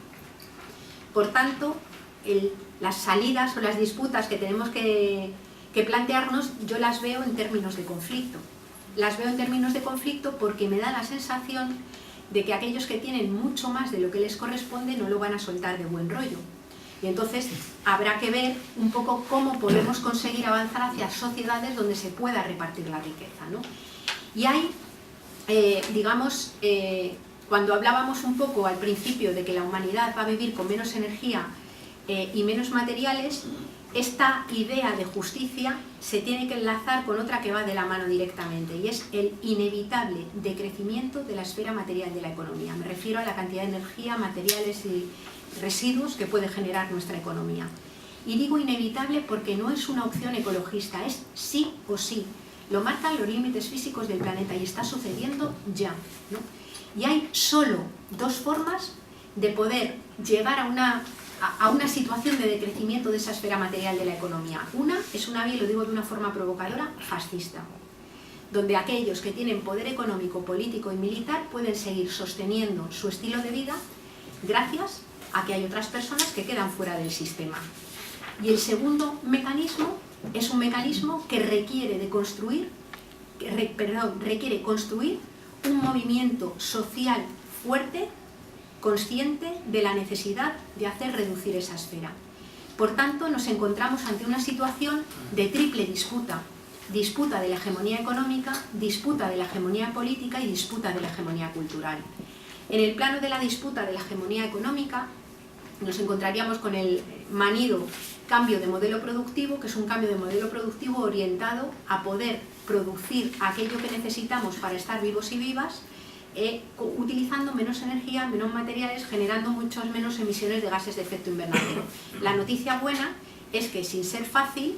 Por tanto, las salidas o las disputas que tenemos que plantearnos, yo las veo en términos de conflicto. Las veo en términos de conflicto porque me da la sensación de que aquellos que tienen mucho más de lo que les corresponde no lo van a soltar de buen rollo. Y entonces habrá que ver un poco cómo podemos conseguir avanzar hacia sociedades donde se pueda repartir la riqueza, ¿no? Y hay, digamos, cuando hablábamos un poco al principio de que la humanidad va a vivir con menos energía y menos materiales, esta idea de justicia se tiene que enlazar con otra que va de la mano directamente, y es el inevitable decrecimiento de la esfera material de la economía. Me refiero a la cantidad de energía, materiales y residuos que puede generar nuestra economía. Y digo inevitable porque no es una opción ecologista, es sí o sí. Lo marcan los límites físicos del planeta y está sucediendo ya, ¿no? Y hay solo dos formas de poder llegar a una situación de decrecimiento de esa esfera material de la economía. Una es una vía, y lo digo de una forma provocadora, fascista, donde aquellos que tienen poder económico, político y militar pueden seguir sosteniendo su estilo de vida gracias a que hay otras personas que quedan fuera del sistema. Y el segundo mecanismo es un mecanismo que requiere construir un movimiento social fuerte, consciente de la necesidad de hacer reducir esa esfera. Por tanto, nos encontramos ante una situación de triple disputa. Disputa de la hegemonía económica, disputa de la hegemonía política y disputa de la hegemonía cultural. En el plano de la disputa de la hegemonía económica, nos encontraríamos con el manido cambio de modelo productivo, que es un cambio de modelo productivo orientado a poder producir aquello que necesitamos para estar vivos y vivas, utilizando menos energía, menos materiales, generando muchas menos emisiones de gases de efecto invernadero. La noticia buena es que sin ser fácil,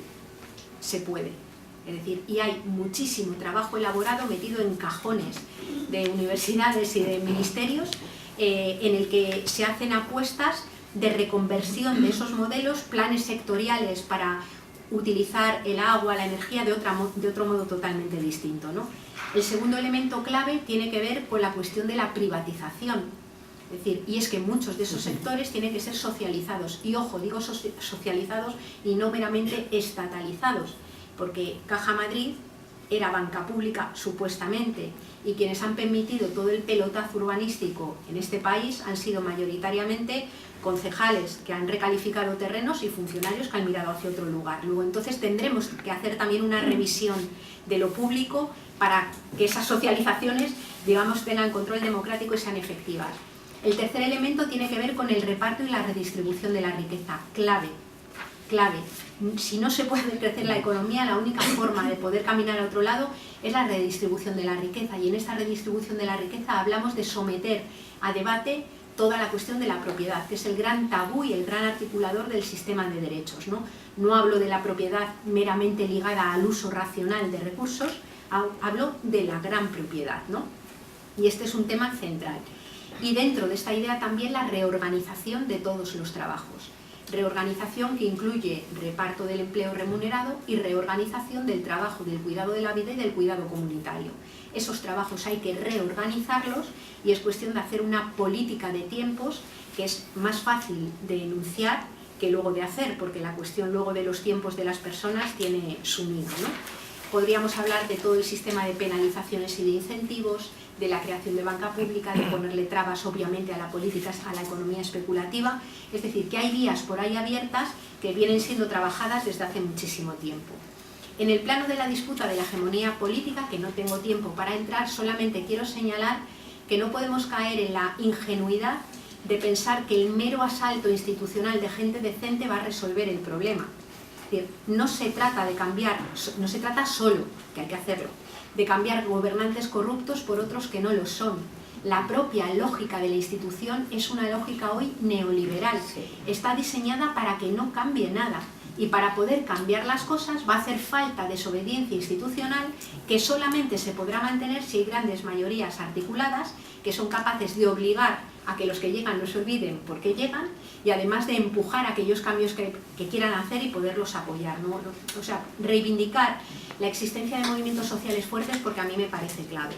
se puede. Es decir, y hay muchísimo trabajo elaborado metido en cajones de universidades y de ministerios en el que se hacen apuestas de reconversión de esos modelos, planes sectoriales para utilizar el agua, la energía de otro modo totalmente distinto, ¿no? El segundo elemento clave tiene que ver con la cuestión de la privatización. Es decir, y es que muchos de esos sectores tienen que ser socializados. Y ojo, digo socializados y no meramente estatalizados, porque Caja Madrid era banca pública supuestamente, y quienes han permitido todo el pelotazo urbanístico en este país han sido mayoritariamente concejales que han recalificado terrenos y funcionarios que han mirado hacia otro lugar. Luego entonces tendremos que hacer también una revisión de lo público para que esas socializaciones, digamos, tengan control democrático y sean efectivas. El tercer elemento tiene que ver con el reparto y la redistribución de la riqueza. Clave. Si no se puede crecer la economía, la única forma de poder caminar a otro lado es la redistribución de la riqueza, y en esta redistribución de la riqueza hablamos de someter a debate toda la cuestión de la propiedad, que es el gran tabú y el gran articulador del sistema de derechos, ¿no? No hablo de la propiedad meramente ligada al uso racional de recursos, hablo de la gran propiedad, ¿no? Y este es un tema central. Y dentro de esta idea también la reorganización de todos los trabajos. Reorganización que incluye reparto del empleo remunerado y reorganización del trabajo, del cuidado de la vida y del cuidado comunitario. Esos trabajos hay que reorganizarlos y es cuestión de hacer una política de tiempos que es más fácil de enunciar que luego de hacer, porque la cuestión luego de los tiempos de las personas tiene su nido, ¿no? Podríamos hablar de todo el sistema de penalizaciones y de incentivos, de la creación de banca pública, de ponerle trabas obviamente a la política, a la economía especulativa. Es decir, que hay vías por ahí abiertas que vienen siendo trabajadas desde hace muchísimo tiempo. En el plano de la disputa de la hegemonía política, que no tengo tiempo para entrar, solamente quiero señalar que no podemos caer en la ingenuidad de pensar que el mero asalto institucional de gente decente va a resolver el problema. Es decir, no se trata de cambiar, no se trata solo, que hay que hacerlo, de cambiar gobernantes corruptos por otros que no lo son. La propia lógica de la institución es una lógica hoy neoliberal. Está diseñada para que no cambie nada. Y para poder cambiar las cosas va a hacer falta desobediencia institucional que solamente se podrá mantener si hay grandes mayorías articuladas que son capaces de obligar a que los que llegan no se olviden por qué llegan y además de empujar aquellos cambios que quieran hacer y poderlos apoyar, ¿no? O sea, reivindicar la existencia de movimientos sociales fuertes porque a mí me parece clave.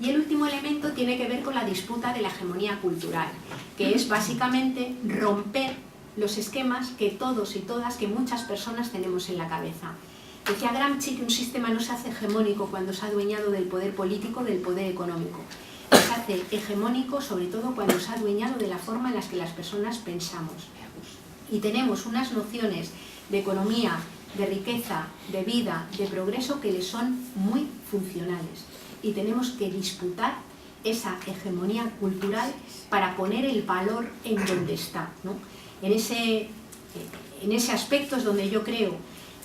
Y el último elemento tiene que ver con la disputa de la hegemonía cultural, que es básicamente romper los esquemas que todos y todas, que muchas personas tenemos en la cabeza. Decía Gramsci que un sistema no se hace hegemónico cuando se ha adueñado del poder político, del poder económico. Se hace hegemónico sobre todo cuando se ha adueñado de la forma en la que las personas pensamos. Y tenemos unas nociones de economía, de riqueza, de vida, de progreso que les son muy funcionales. Y tenemos que disputar esa hegemonía cultural para poner el valor en donde está, ¿no? En ese aspecto es donde yo creo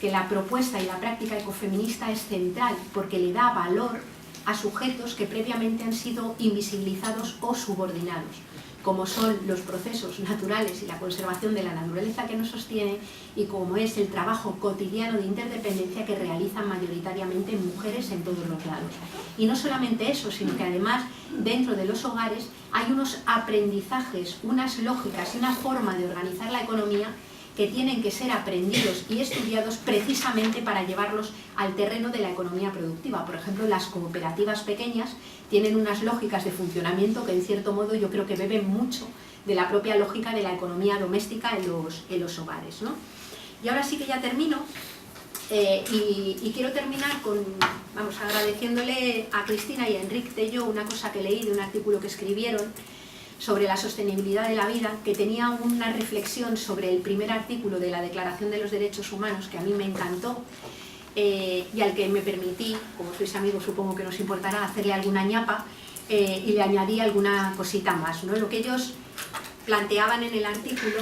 que la propuesta y la práctica ecofeminista es central porque le da valor a sujetos que previamente han sido invisibilizados o subordinados, como son los procesos naturales y la conservación de la naturaleza que nos sostiene y como es el trabajo cotidiano de interdependencia que realizan mayoritariamente mujeres en todos los lados. Y no solamente eso, sino que además dentro de los hogares hay unos aprendizajes, unas lógicas y una forma de organizar la economía que tienen que ser aprendidos y estudiados precisamente para llevarlos al terreno de la economía productiva. Por ejemplo, las cooperativas pequeñas tienen unas lógicas de funcionamiento que en cierto modo yo creo que beben mucho de la propia lógica de la economía doméstica en los hogares, ¿no? Y ahora sí que ya termino y quiero terminar agradeciéndole a Cristina y a Enrique Tello una cosa que leí de un artículo que escribieron sobre la sostenibilidad de la vida, que tenía una reflexión sobre el primer artículo de la Declaración de los Derechos Humanos que a mí me encantó y al que me permití, como sois amigos supongo que nos importará, hacerle alguna ñapa y le añadí alguna cosita más, ¿no? Lo que ellos planteaban en el artículo,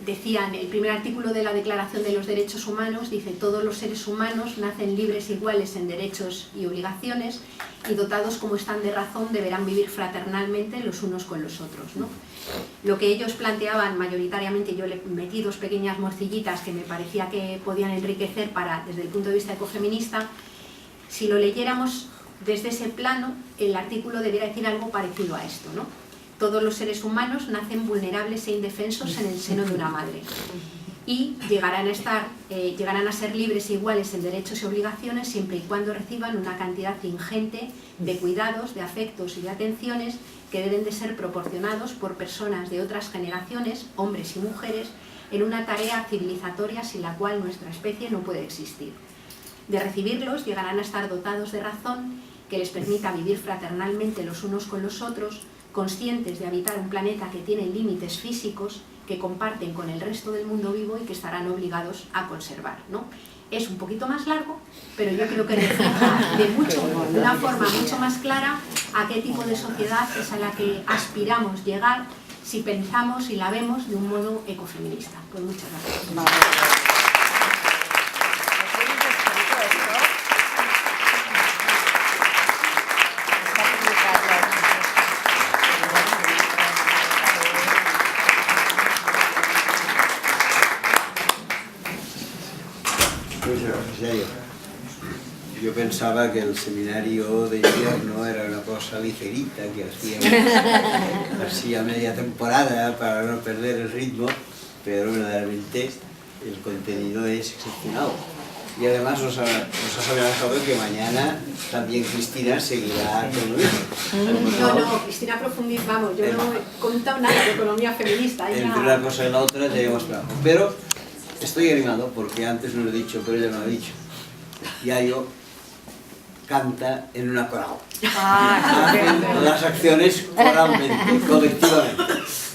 decían, el primer artículo de la Declaración de los Derechos Humanos dice: todos los seres humanos nacen libres e iguales en derechos y obligaciones y dotados como están de razón deberán vivir fraternalmente los unos con los otros, ¿no? Lo que ellos planteaban mayoritariamente, yo le metí dos pequeñas morcillitas que me parecía que podían enriquecer desde el punto de vista ecofeminista. Si lo leyéramos desde ese plano, el artículo debería decir algo parecido a esto, ¿no? Todos los seres humanos nacen vulnerables e indefensos en el seno de una madre y llegarán a ser libres e iguales en derechos y obligaciones siempre y cuando reciban una cantidad ingente de cuidados, de afectos y de atenciones que deben de ser proporcionados por personas de otras generaciones, hombres y mujeres, en una tarea civilizatoria sin la cual nuestra especie no puede existir. De recibirlos llegarán a estar dotados de razón que les permita vivir fraternalmente los unos con los otros, conscientes de habitar un planeta que tiene límites físicos que comparten con el resto del mundo vivo y que estarán obligados a conservar, ¿no? Es un poquito más largo, pero yo creo que refleja de una forma mucho más clara a qué tipo de sociedad es a la que aspiramos llegar si pensamos y la vemos de un modo ecofeminista. Pues muchas gracias. Yo pensaba que el seminario de invierno era una cosa ligerita que hacíamos así a media temporada para no perder el ritmo, pero verdaderamente el contenido es excepcional. Y además nos has avanzado que mañana también Cristina seguirá con lo mismo. No, Cristina profundiza, vamos, yo no he contado nada de economía feminista. Entre una cosa y la otra tenemos trabajo. Pero estoy animado porque antes no lo he dicho, pero ella me lo ha dicho. Yayo canta en una coral. Las acciones coralmente, colectivamente.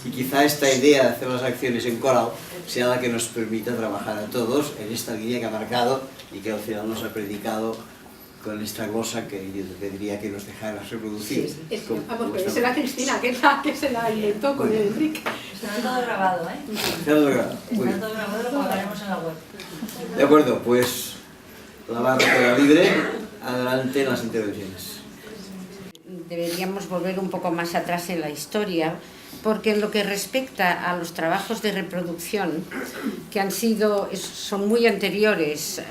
Y quizá esta idea de hacer las acciones en coral sea la que nos permita trabajar a todos en esta línea que ha marcado y que al final nos ha predicado con esta glosa que yo pediría que nos dejara reproducir. Sí, vamos, pero será Cristina, que se la inventó con el Enrique. Está todo grabado, ¿eh? Está todo grabado. Está todo grabado, lo colocaremos en la web. De acuerdo, pues la barra queda libre. Adelante en las intervenciones. Deberíamos volver un poco más atrás en la historia porque en lo que respecta a los trabajos de reproducción, que son muy anteriores,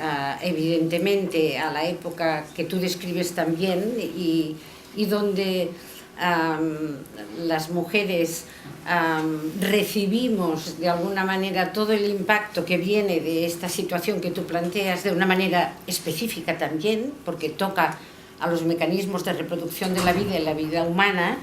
evidentemente, a la época que tú describes también, y donde las mujeres recibimos de alguna manera todo el impacto que viene de esta situación que tú planteas de una manera específica también, porque toca a los mecanismos de reproducción de la vida y la vida humana.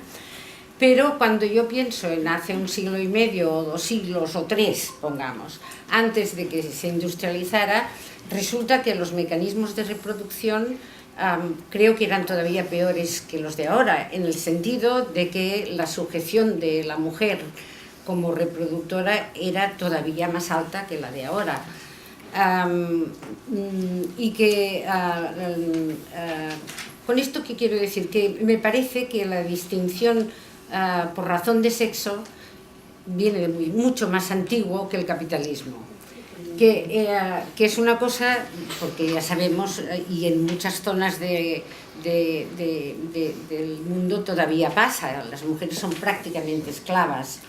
Pero cuando yo pienso en hace 1 siglo y medio o 2 siglos o 3, pongamos, antes de que se industrializara, resulta que los mecanismos de reproducción creo que eran todavía peores que los de ahora, en el sentido de que la sujeción de la mujer como reproductora era todavía más alta que la de ahora. Y que con esto, ¿qué quiero decir? Que me parece que la distinción por razón de sexo viene de mucho más antiguo que el capitalismo, que es una cosa, porque ya sabemos, y en muchas zonas del mundo todavía pasa, las mujeres son prácticamente esclavas.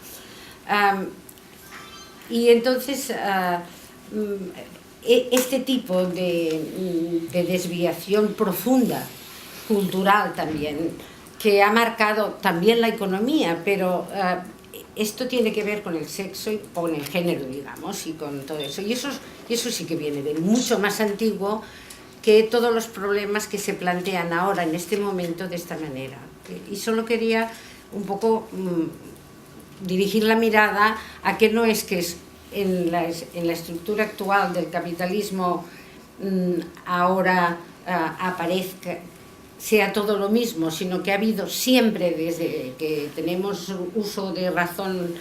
Y entonces este tipo de desviación profunda, cultural también, que ha marcado también la economía, pero esto tiene que ver con el sexo y con el género, digamos, y con todo eso. Y eso sí que viene de mucho más antiguo que todos los problemas que se plantean ahora, en este momento, de esta manera. Y solo quería un poco dirigir la mirada a que no es que en la estructura actual del capitalismo ahora aparezca, sea todo lo mismo, sino que ha habido siempre, desde que tenemos uso de razón,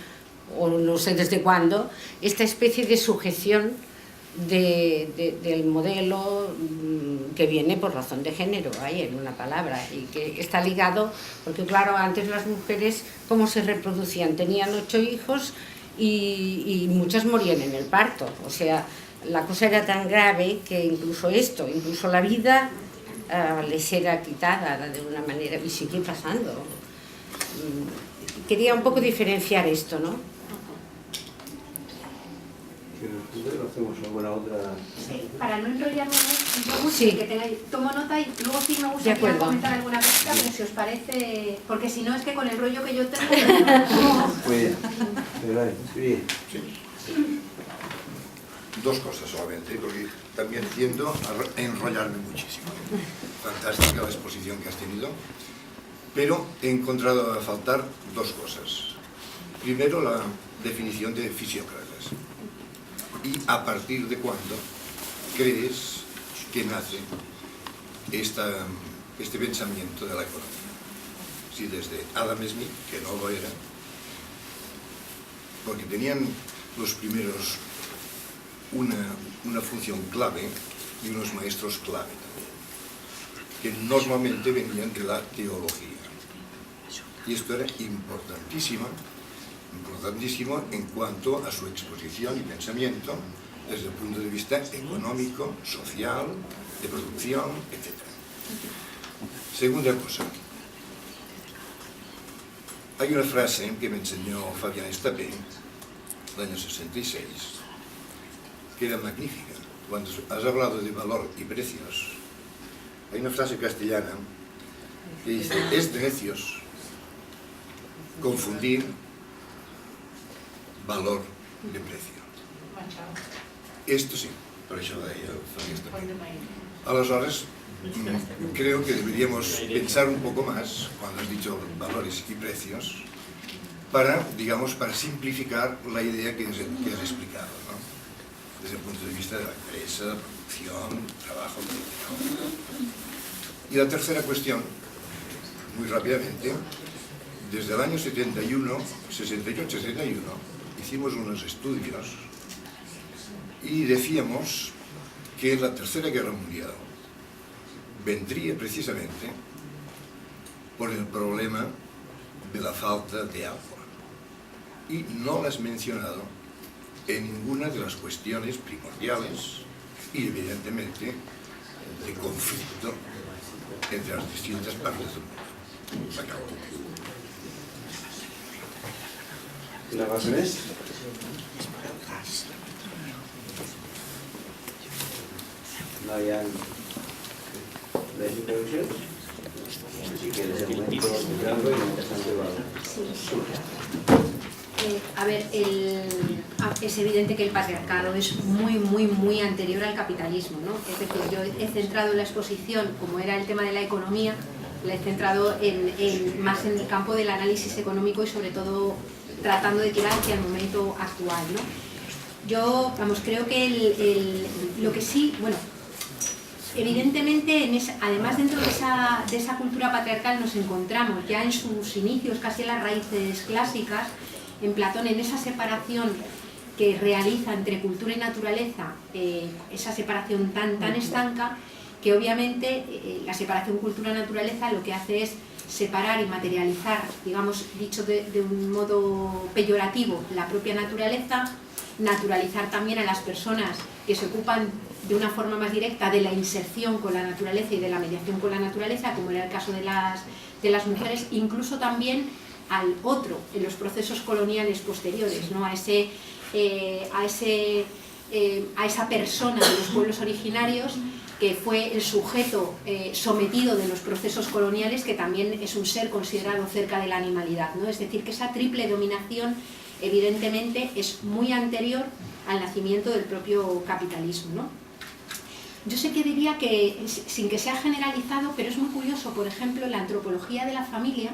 o no sé desde cuándo, esta especie de sujeción del modelo que viene por razón de género, hay en una palabra, y que está ligado, porque claro, antes las mujeres, ¿cómo se reproducían? Tenían 8 hijos y muchas morían en el parto, o sea, la cosa era tan grave que incluso la vida les era quitada de una manera, y sigue pasando. Quería un poco diferenciar esto, ¿no? ¿Hacemos alguna otra? Sí, para no enrollarme mucho, sí, que tengáis, tomo nota y luego sí me gustaría comentar alguna cosita, pero si os parece, porque si no es que con el rollo que yo tengo... Pues, sí. Dos cosas solamente, porque también tiendo a enrollarme muchísimo. Fantástica la exposición que has tenido, pero he encontrado a faltar 2 cosas. Primero, la definición de Fisiócrates. ¿Y a partir de cuándo crees que nace este pensamiento de la economía? Si desde Adam Smith, que no lo era, porque tenían los primeros una función clave y unos maestros clave también, que normalmente venían de la teología. Y esto era importantísimo en cuanto a su exposición y pensamiento desde el punto de vista económico, social, de producción, etc. Segunda cosa, hay una frase que me enseñó Fabián Estapé, el año 66, que era magnífica. Cuando has hablado de valor y precios, hay una frase castellana que dice: es de necios confundir valor de precio. Esto sí, per això deia Fabián Estapé. Aleshores, creo que deberíamos pensar un poco más, cuando has dicho valores y precios, para simplificar la idea que has explicado, ¿no? Desde el punto de vista de la empresa, producción, trabajo, etc. Y la tercera cuestión, muy rápidamente, desde el año 68-71, hicimos unos estudios y decíamos que la Tercera Guerra Mundial vendría precisamente por el problema de la falta de agua. Y no lo has mencionado en ninguna de las cuestiones primordiales y, evidentemente, de conflicto entre las distintas partes del mundo. Una cosa més? No hi ha més intervencions? Si quieres el momento de explicarlo y empezando igual. A ver, es evidente que el patriarcado es muy anterior al capitalismo, ¿no? Es decir, yo he centrado la exposición, como era el tema de la economía, la he centrado más en el campo del análisis económico y sobre todo tratando de tirar hacia el momento actual, ¿no? Yo, creo que lo que sí, bueno, evidentemente, además dentro de esa cultura patriarcal nos encontramos ya en sus inicios, casi en las raíces clásicas, en Platón, en esa separación que realiza entre cultura y naturaleza, esa separación tan estanca, que obviamente la separación cultura-naturaleza lo que hace es separar y materializar, digamos, dicho de un modo peyorativo, la propia naturaleza, naturalizar también a las personas que se ocupan de una forma más directa de la inserción con la naturaleza y de la mediación con la naturaleza, como era el caso de las mujeres, incluso también al otro en los procesos coloniales posteriores, ¿no? a esa persona de los pueblos originarios que fue el sujeto sometido de los procesos coloniales, que también es un ser considerado cerca de la animalidad, ¿no? Es decir, que esa triple dominación evidentemente es muy anterior al nacimiento del propio capitalismo, ¿no? Yo sé que diría que, sin que sea generalizado, pero es muy curioso, por ejemplo, la antropología de la familia,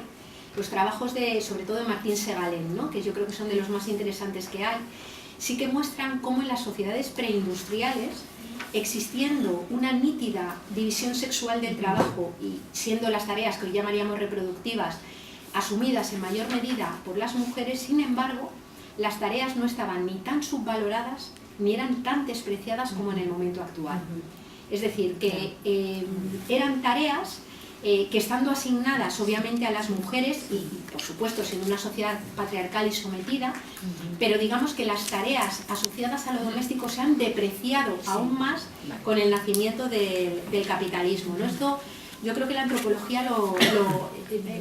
los trabajos sobre todo de Martín Segalen, ¿no? Que yo creo que son de los más interesantes que hay, sí que muestran cómo en las sociedades preindustriales, existiendo una nítida división sexual del trabajo y siendo las tareas que hoy llamaríamos reproductivas asumidas en mayor medida por las mujeres, sin embargo, las tareas no estaban ni tan subvaloradas ni eran tan despreciadas como en el momento actual. Es decir, que eran tareas que estando asignadas obviamente a las mujeres y por supuesto en una sociedad patriarcal y sometida, pero digamos que las tareas asociadas a lo doméstico se han depreciado aún más con el nacimiento del capitalismo, ¿no? Esto yo creo que la antropología,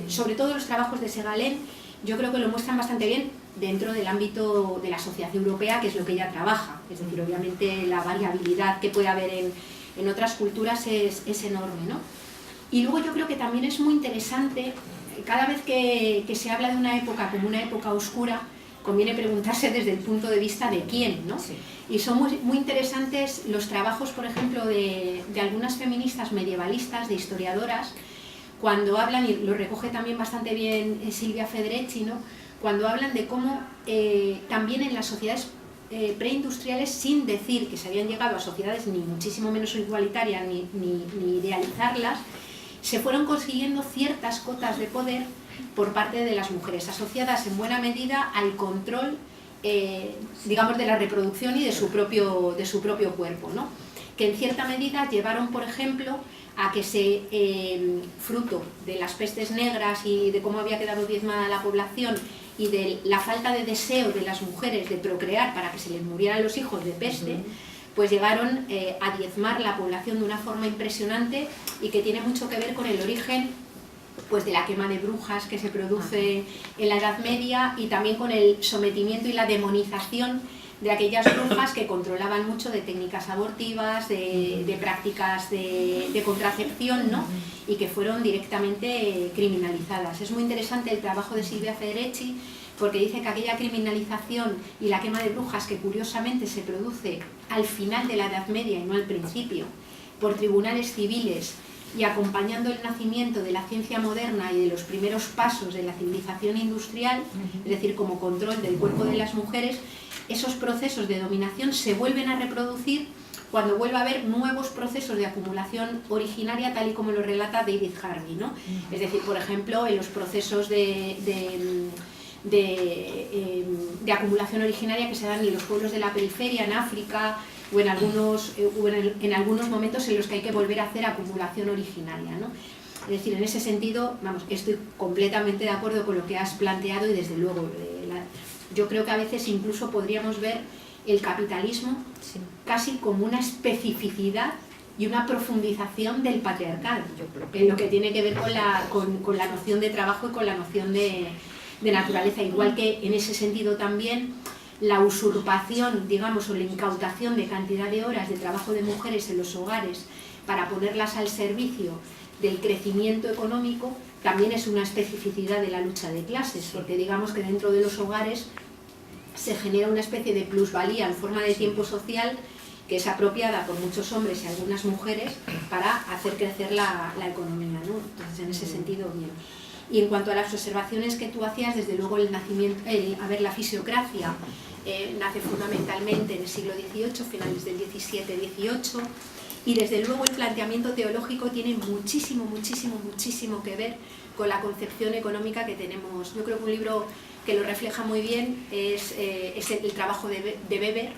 sobre todo los trabajos de Segalen, yo creo que lo muestran bastante bien dentro del ámbito de la sociedad europea, que es lo que ella trabaja. Es decir, obviamente la variabilidad que puede haber en otras culturas es enorme, ¿no? Y luego yo creo que también es muy interesante, cada vez que se habla de una época como una época oscura, conviene preguntarse desde el punto de vista de quién, ¿no? Sí. Y son muy interesantes los trabajos, por ejemplo, de algunas feministas medievalistas, de historiadoras, cuando hablan, y lo recoge también bastante bien Silvia Federici, ¿no? Cuando hablan de cómo también en las sociedades preindustriales, sin decir que se habían llegado a sociedades ni muchísimo menos igualitarias ni idealizarlas, se fueron consiguiendo ciertas cotas de poder por parte de las mujeres, asociadas en buena medida al control, digamos, de la reproducción y de su propio cuerpo, ¿no? Que en cierta medida llevaron, por ejemplo, a que fruto de las pestes negras y de cómo había quedado diezmada la población y de la falta de deseo de las mujeres de procrear para que se les murieran los hijos de peste, pues llegaron a diezmar la población de una forma impresionante y que tiene mucho que ver con el origen pues, de la quema de brujas que se produce en la Edad Media y también con el sometimiento y la demonización de aquellas brujas que controlaban mucho de técnicas abortivas, de prácticas de contracepción, ¿no? Y que fueron directamente criminalizadas. Es muy interesante el trabajo de Silvia Federici, porque dice que aquella criminalización y la quema de brujas, que curiosamente se produce al final de la Edad Media y no al principio, por tribunales civiles y acompañando el nacimiento de la ciencia moderna y de los primeros pasos de la civilización industrial, es decir, como control del cuerpo de las mujeres, esos procesos de dominación se vuelven a reproducir cuando vuelve a haber nuevos procesos de acumulación originaria, tal y como lo relata David Harvey, ¿no? Es decir, por ejemplo, en los procesos de acumulación originaria que se dan en los pueblos de la periferia, en África, o en algunos momentos en los que hay que volver a hacer acumulación originaria, ¿no? Es decir, en ese sentido, vamos, estoy completamente de acuerdo con lo que has planteado y desde luego yo creo que a veces incluso podríamos ver el capitalismo casi como una especificidad y una profundización del patriarcado, en lo que tiene que ver con la noción de trabajo y con la noción de de naturaleza, igual que en ese sentido también la usurpación, digamos, o la incautación de cantidad de horas de trabajo de mujeres en los hogares para ponerlas al servicio del crecimiento económico, también es una especificidad de la lucha de clases, porque digamos que dentro de los hogares se genera una especie de plusvalía en forma de tiempo social que es apropiada por muchos hombres y algunas mujeres para hacer crecer la economía, ¿no? Entonces, en ese sentido, bien. Y en cuanto a las observaciones que tú hacías, desde luego el nacimiento, la fisiocracia nace fundamentalmente en el siglo XVIII, finales del XVII-XVIII, y desde luego el planteamiento teológico tiene muchísimo que ver con la concepción económica que tenemos. Yo creo que un libro que lo refleja muy bien es el trabajo de Weber,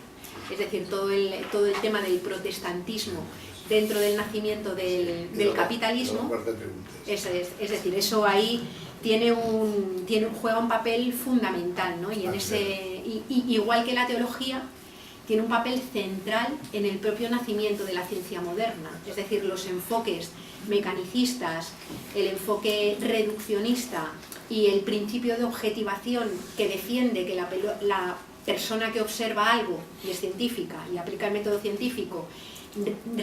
es decir, todo el tema del protestantismo dentro del nacimiento del capitalismo. Eso es decir, eso ahí juega un papel fundamental, ¿no? Y en igual que la teología, tiene un papel central en el propio nacimiento de la ciencia moderna, es decir, los enfoques mecanicistas, el enfoque reduccionista y el principio de objetivación que defiende que la persona que observa algo y es científica y aplica el método científico,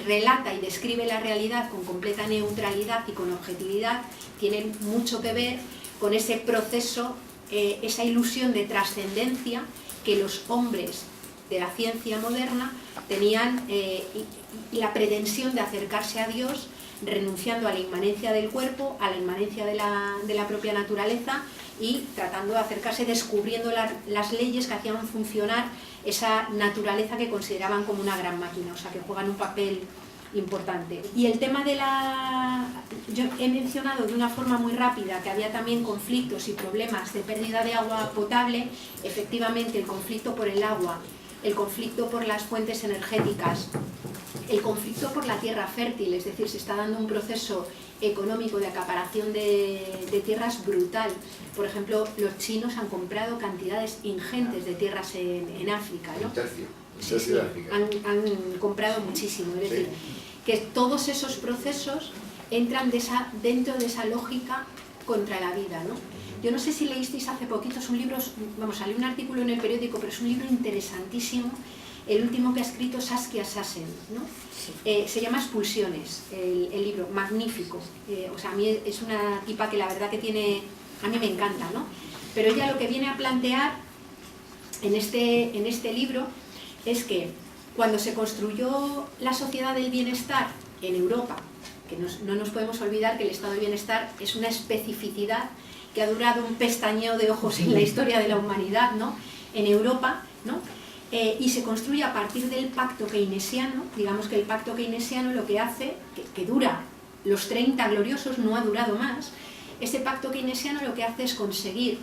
relata y describe la realidad con completa neutralidad y con objetividad, tienen mucho que ver con ese proceso, esa ilusión de trascendencia que los hombres de la ciencia moderna tenían, la pretensión de acercarse a Dios renunciando a la inmanencia del cuerpo, a la inmanencia de la propia naturaleza y tratando de acercarse, descubriendo las leyes que hacían funcionar esa naturaleza que consideraban como una gran máquina, o sea, que juegan un papel importante. Y el tema de yo he mencionado de una forma muy rápida que había también conflictos y problemas de pérdida de agua potable. Efectivamente, el conflicto por el agua, el conflicto por las fuentes energéticas, el conflicto por la tierra fértil, es decir, se está dando un proceso económico de acaparación de tierras brutal. Por ejemplo, los chinos han comprado cantidades ingentes de tierras en África, ¿no? Sí, han comprado muchísimo. Es decir, que todos esos procesos entran dentro de esa lógica contra la vida, ¿no? Yo no sé si leísteis hace poquito, es un libro, salió un artículo en el periódico, pero es un libro interesantísimo, el último que ha escrito Saskia Sassen, ¿no? Se llama Expulsiones, el libro, magnífico. O sea, a mí es una tipa que la verdad que tiene, a mí me encanta, ¿no? Pero ella lo que viene a plantear en este libro es que cuando se construyó la sociedad del bienestar en Europa, que no nos podemos olvidar que el estado del bienestar es una especificidad que ha durado un pestañeo de ojos en la historia de la humanidad, ¿no? En Europa, ¿no? Y se construye a partir del pacto keynesiano. Digamos que el pacto keynesiano lo que hace, que dura los 30 gloriosos, no ha durado más, ese pacto keynesiano lo que hace es conseguir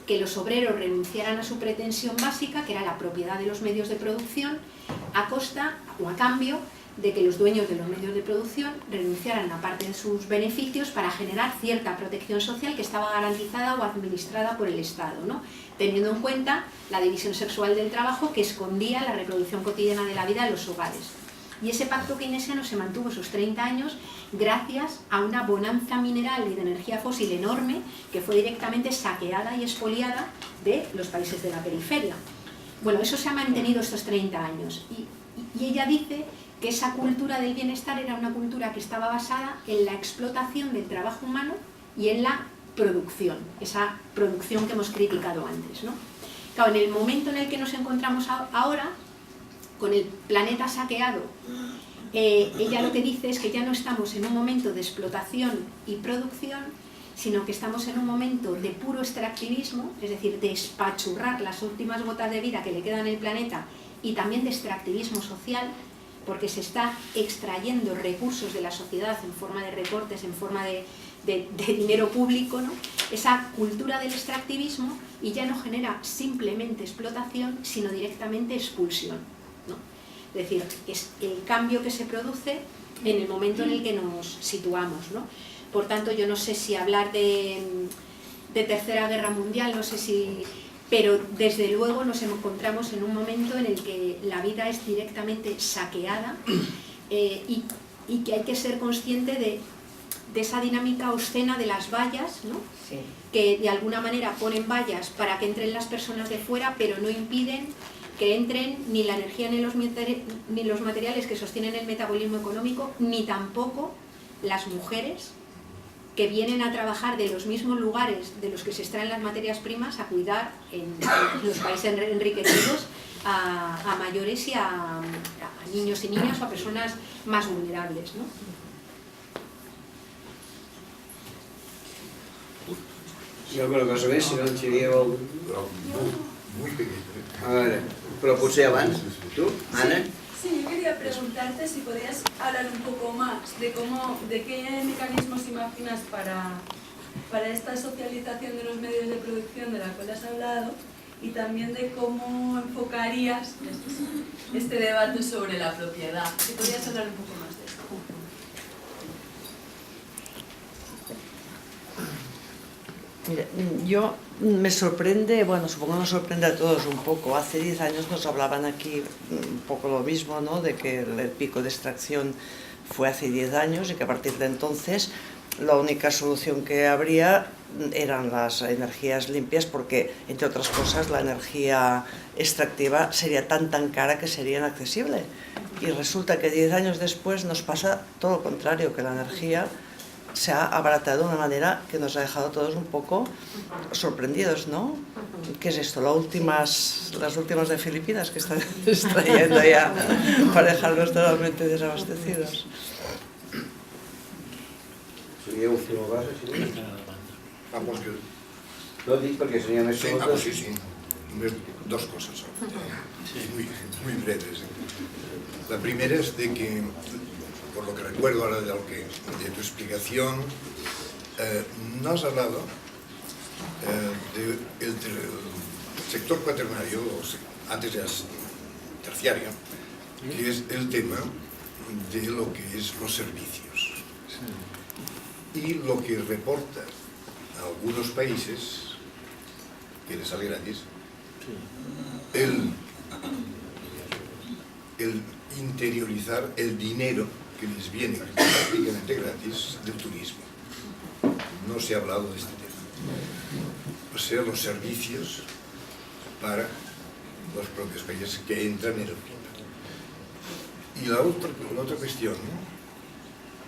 que los obreros renunciaran a su pretensión básica, que era la propiedad de los medios de producción, a costa o a cambio de que los dueños de los medios de producción renunciaran a parte de sus beneficios para generar cierta protección social que estaba garantizada o administrada por el Estado, ¿no? Teniendo en cuenta la división sexual del trabajo que escondía la reproducción cotidiana de la vida en los hogares. Y ese pacto keynesiano se mantuvo esos 30 años gracias a una bonanza mineral y de energía fósil enorme que fue directamente saqueada y expoliada de los países de la periferia. Bueno, eso se ha mantenido estos 30 años y ella dice que esa cultura del bienestar era una cultura que estaba basada en la explotación del trabajo humano y en la producción, esa producción que hemos criticado antes, ¿no? Claro, en el momento en el que nos encontramos ahora, con el planeta saqueado, ella lo que dice es que ya no estamos en un momento de explotación y producción, sino que estamos en un momento de puro extractivismo, es decir, de espachurrar las últimas gotas de vida que le quedan en el planeta y también de extractivismo social, porque se está extrayendo recursos de la sociedad en forma de recortes, en forma de dinero público, ¿no? Esa cultura del extractivismo, y ya no genera simplemente explotación, sino directamente expulsión, ¿no? Es decir, es el cambio que se produce en el momento en el que nos situamos, ¿no? Por tanto, yo no sé si hablar de Tercera Guerra Mundial, no sé si... Pero desde luego nos encontramos en un momento en el que la vida es directamente saqueada y que hay que ser consciente de esa dinámica obscena de las vallas, ¿no? Sí. Que de alguna manera ponen vallas para que entren las personas de fuera, pero no impiden que entren ni la energía ni los materiales que sostienen el metabolismo económico, ni tampoco las mujeres que vienen a trabajar de los mismos lugares de los que se extraen las materias primas a cuidar en los países enriquecidos a mayores y a niños y niñas o a personas más vulnerables, ¿no? Hi ha alguna cosa més? Si no, en Xavier Però muy pequeño. A veure, però potser abans. Tu, Ana? Sí, yo quería preguntarte si podías hablar un poco más de qué mecanismos imaginas para esta socialización de los medios de producción de la cual has hablado y también de cómo enfocarías este debate sobre la propiedad. Si podías hablar un poco más de esto. Mira, yo me sorprende, bueno, supongo que nos sorprende a todos un poco. Hace 10 años nos hablaban aquí un poco lo mismo, ¿no? De que el pico de extracción fue hace 10 años y que a partir de entonces la única solución que habría eran las energías limpias porque, entre otras cosas, la energía extractiva sería tan cara que sería inaccesible. Y resulta que 10 años después nos pasa todo lo contrario, que la energía se ha abaratado de una manera que nos ha dejado todos un poco sorprendidos, ¿no? ¿Qué es esto? Las últimas de Filipinas que están extrayendo ya para dejarnos totalmente desabastecidos. Seria última cosa, si no? Vamos que... No dic perquè seria més Sí, sobretot. sí. Dos cosas muy breves. La primera es de que, por lo que recuerdo ahora de tu explicación, no has hablado del sector cuaternario, antes ya terciario, que es el tema de lo que es los servicios. Y lo que reporta a algunos países, que les sale gratis, el interiorizar el dinero que les viene prácticamente gratis del turismo. No se ha hablado de este tema. O sea, los servicios para los propios países que entran en el PIB. Y la otra cuestión, ¿no?,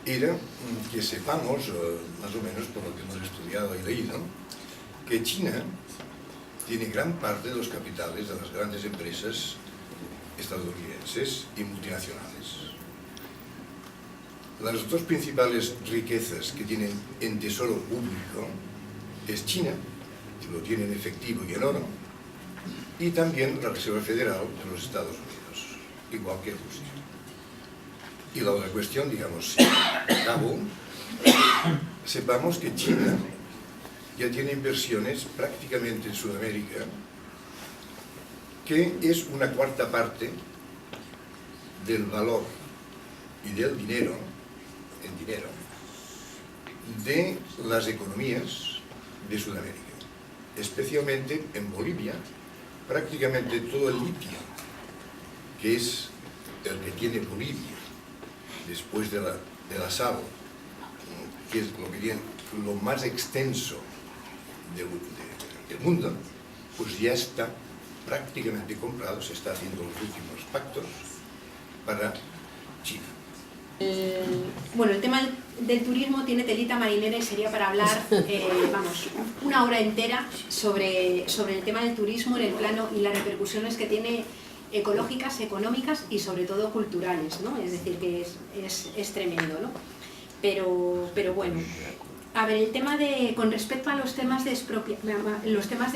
era que sepamos, más o menos por lo que hemos estudiado y leído, que China tiene gran parte de los capitales de las grandes empresas estadounidenses y multinacionales. Las dos principales riquezas que tienen en tesoro público es China, que lo tiene en efectivo y en oro, y también la Reserva Federal de los Estados Unidos, igual que Rusia. Y la otra cuestión, digamos, acabo, sepamos que China ya tiene inversiones prácticamente en Sudamérica, que es una cuarta parte del valor y del dinero, de las economías de Sudamérica, especialmente en Bolivia. Prácticamente todo el litio, que es el que tiene Bolivia, después de la sal, que es lo más extenso del mundo, pues ya está prácticamente comprado, se está haciendo los últimos pactos para China. Bueno, el tema del turismo tiene telita marinera y sería para hablar, vamos, una hora entera sobre el tema del turismo en el plano y las repercusiones que tiene ecológicas, económicas y sobre todo culturales, ¿no? Es decir, que es tremendo, ¿no? Pero bueno, a ver, el tema con respecto a los temas de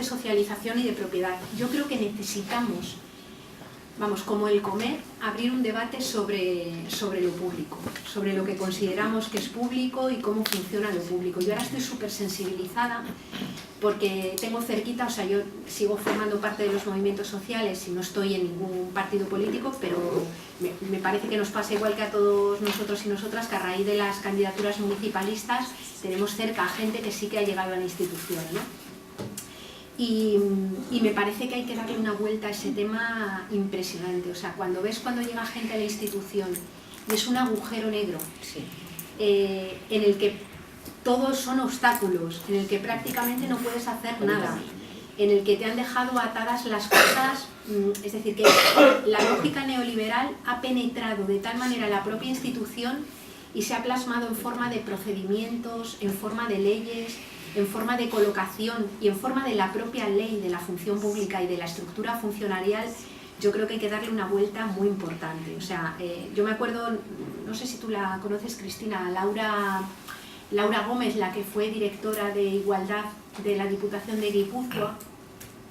socialización y de propiedad, yo creo que necesitamos, vamos, como el comer, abrir un debate sobre lo público, sobre lo que consideramos que es público y cómo funciona lo público. Yo ahora estoy súper sensibilizada porque tengo cerquita, o sea, yo sigo formando parte de los movimientos sociales y no estoy en ningún partido político, pero me parece que nos pasa igual que a todos nosotros y nosotras, que a raíz de las candidaturas municipalistas tenemos cerca a gente que sí que ha llegado a la institución, ¿no? Y me parece que hay que darle una vuelta a ese tema impresionante. O sea, cuando llega gente a la institución y es un agujero negro en el que todos son obstáculos, en el que prácticamente no puedes hacer nada, en el que te han dejado atadas las cosas, es decir, que la lógica neoliberal ha penetrado de tal manera la propia institución y se ha plasmado en forma de procedimientos, en forma de leyes, en forma de colocación y en forma de la propia ley de la función pública y de la estructura funcionarial. Yo creo que hay que darle una vuelta muy importante. O sea, yo me acuerdo, no sé si tú la conoces, Cristina, Laura Gómez, la que fue directora de Igualdad de la Diputación de Guipúzcoa.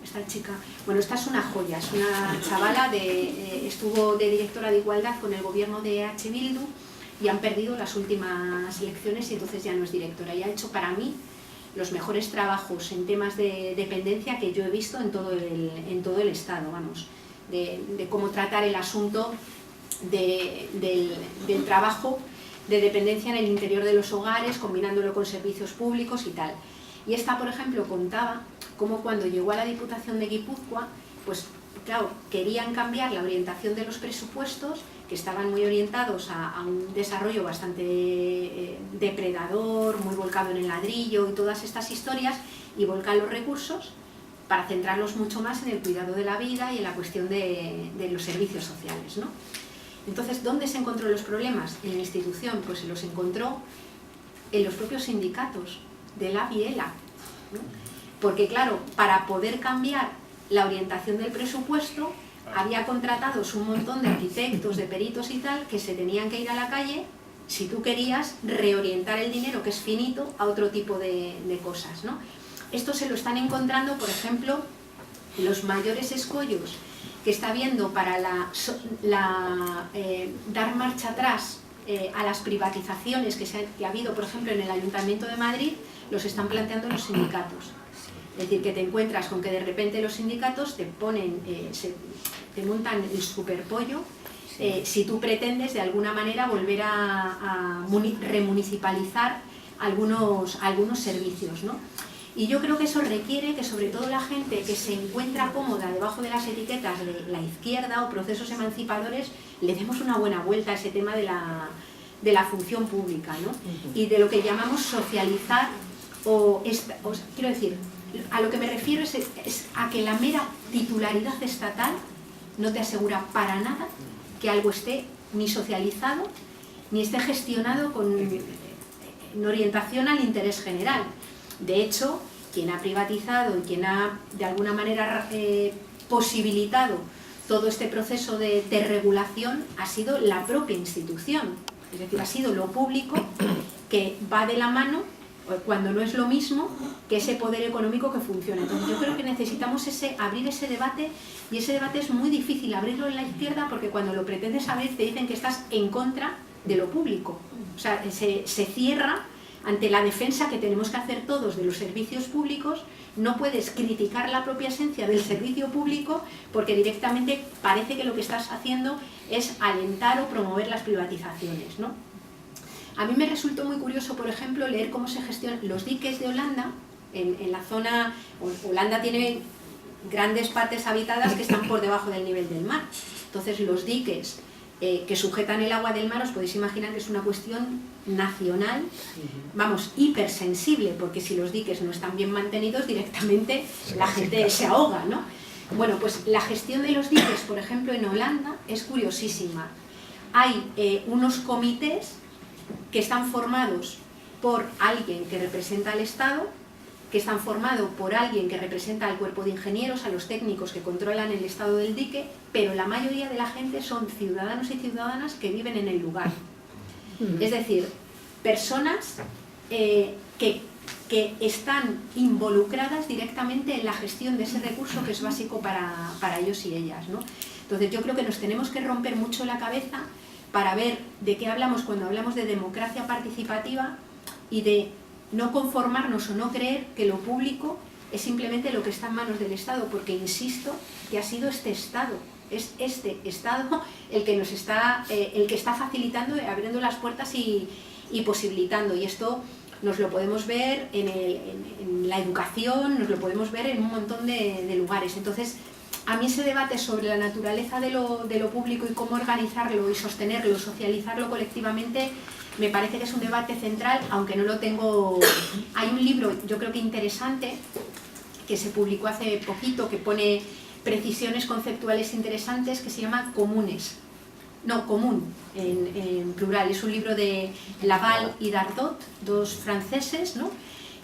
Esta chica, bueno, esta es una joya, es una chavala, estuvo de directora de Igualdad con el gobierno de EH Bildu y han perdido las últimas elecciones y entonces ya no es directora. Y ha hecho para mí los mejores trabajos en temas de dependencia que yo he visto en todo el Estado, vamos, de cómo tratar el asunto del trabajo de dependencia en el interior de los hogares, combinándolo con servicios públicos y tal. Y esta, por ejemplo, contaba cómo cuando llegó a la Diputación de Guipúzcoa, pues claro, querían cambiar la orientación de los presupuestos, que estaban muy orientados a un desarrollo bastante depredador, muy volcado en el ladrillo y todas estas historias, y volcar los recursos para centrarlos mucho más en el cuidado de la vida y en la cuestión de los servicios sociales, ¿no? Entonces, ¿dónde se encontró los problemas? En la institución, pues se los encontró en los propios sindicatos de la Biela, ¿no? Porque claro, para poder cambiar la orientación del presupuesto, había contratados un montón de arquitectos, de peritos y tal, que se tenían que ir a la calle si tú querías reorientar el dinero, que es finito, a otro tipo de cosas, ¿no? Esto se lo están encontrando, por ejemplo, los mayores escollos que está habiendo para dar marcha atrás a las privatizaciones que ha habido, por ejemplo, en el Ayuntamiento de Madrid, los están planteando los sindicatos. Es decir, que te encuentras con que de repente los sindicatos te ponen, te montan el superpollo si tú pretendes de alguna manera volver a remunicipalizar algunos servicios, ¿no? Y yo creo que eso requiere que sobre todo la gente que se encuentra cómoda debajo de las etiquetas de la izquierda o procesos emancipadores, le demos una buena vuelta a ese tema de la función pública, ¿no? Y de lo que llamamos socializar quiero decir, a lo que me refiero es a que la mera titularidad estatal no te asegura para nada que algo esté ni socializado ni esté gestionado en orientación al interés general. De hecho, quien ha privatizado y quien ha de alguna manera posibilitado todo este proceso de regulación ha sido la propia institución. Es decir, ha sido lo público que va de la mano, cuando no es lo mismo, que ese poder económico que funciona. Entonces yo creo que necesitamos abrir ese debate, y ese debate es muy difícil abrirlo en la izquierda porque cuando lo pretendes abrir te dicen que estás en contra de lo público. O sea, se cierra ante la defensa que tenemos que hacer todos de los servicios públicos. No puedes criticar la propia esencia del servicio público porque directamente parece que lo que estás haciendo es alentar o promover las privatizaciones, ¿no? A mí me resultó muy curioso, por ejemplo, leer cómo se gestionan los diques de Holanda. En la zona, Holanda tiene grandes partes habitadas que están por debajo del nivel del mar. Entonces los diques que sujetan el agua del mar, os podéis imaginar que es una cuestión nacional, vamos, hipersensible, porque si los diques no están bien mantenidos, directamente la gente se ahoga, ¿no? Bueno, pues la gestión de los diques, por ejemplo, en Holanda es curiosísima. Hay unos comités que están formados por alguien que representa al Estado, que están formados por alguien que representa al cuerpo de ingenieros, a los técnicos que controlan el estado del dique, pero la mayoría de la gente son ciudadanos y ciudadanas que viven en el lugar. Es decir, personas que están involucradas directamente en la gestión de ese recurso que es básico para ellos y ellas, ¿no? Entonces yo creo que nos tenemos que romper mucho la cabeza para ver de qué hablamos cuando hablamos de democracia participativa y de no conformarnos o no creer que lo público es simplemente lo que está en manos del Estado, porque insisto que ha sido este Estado, es este Estado el que nos está, el que está facilitando, abriendo las puertas y posibilitando, y esto nos lo podemos ver en la educación, nos lo podemos ver en un montón de lugares. Entonces, a mí ese debate sobre la naturaleza de lo público y cómo organizarlo y sostenerlo, socializarlo colectivamente, me parece que es un debate central, aunque no lo tengo... Hay un libro, yo creo que interesante, que se publicó hace poquito, que pone precisiones conceptuales interesantes, que se llama Comunes. No, Común, en plural. Es un libro de Laval y Dardot, dos franceses, ¿no?,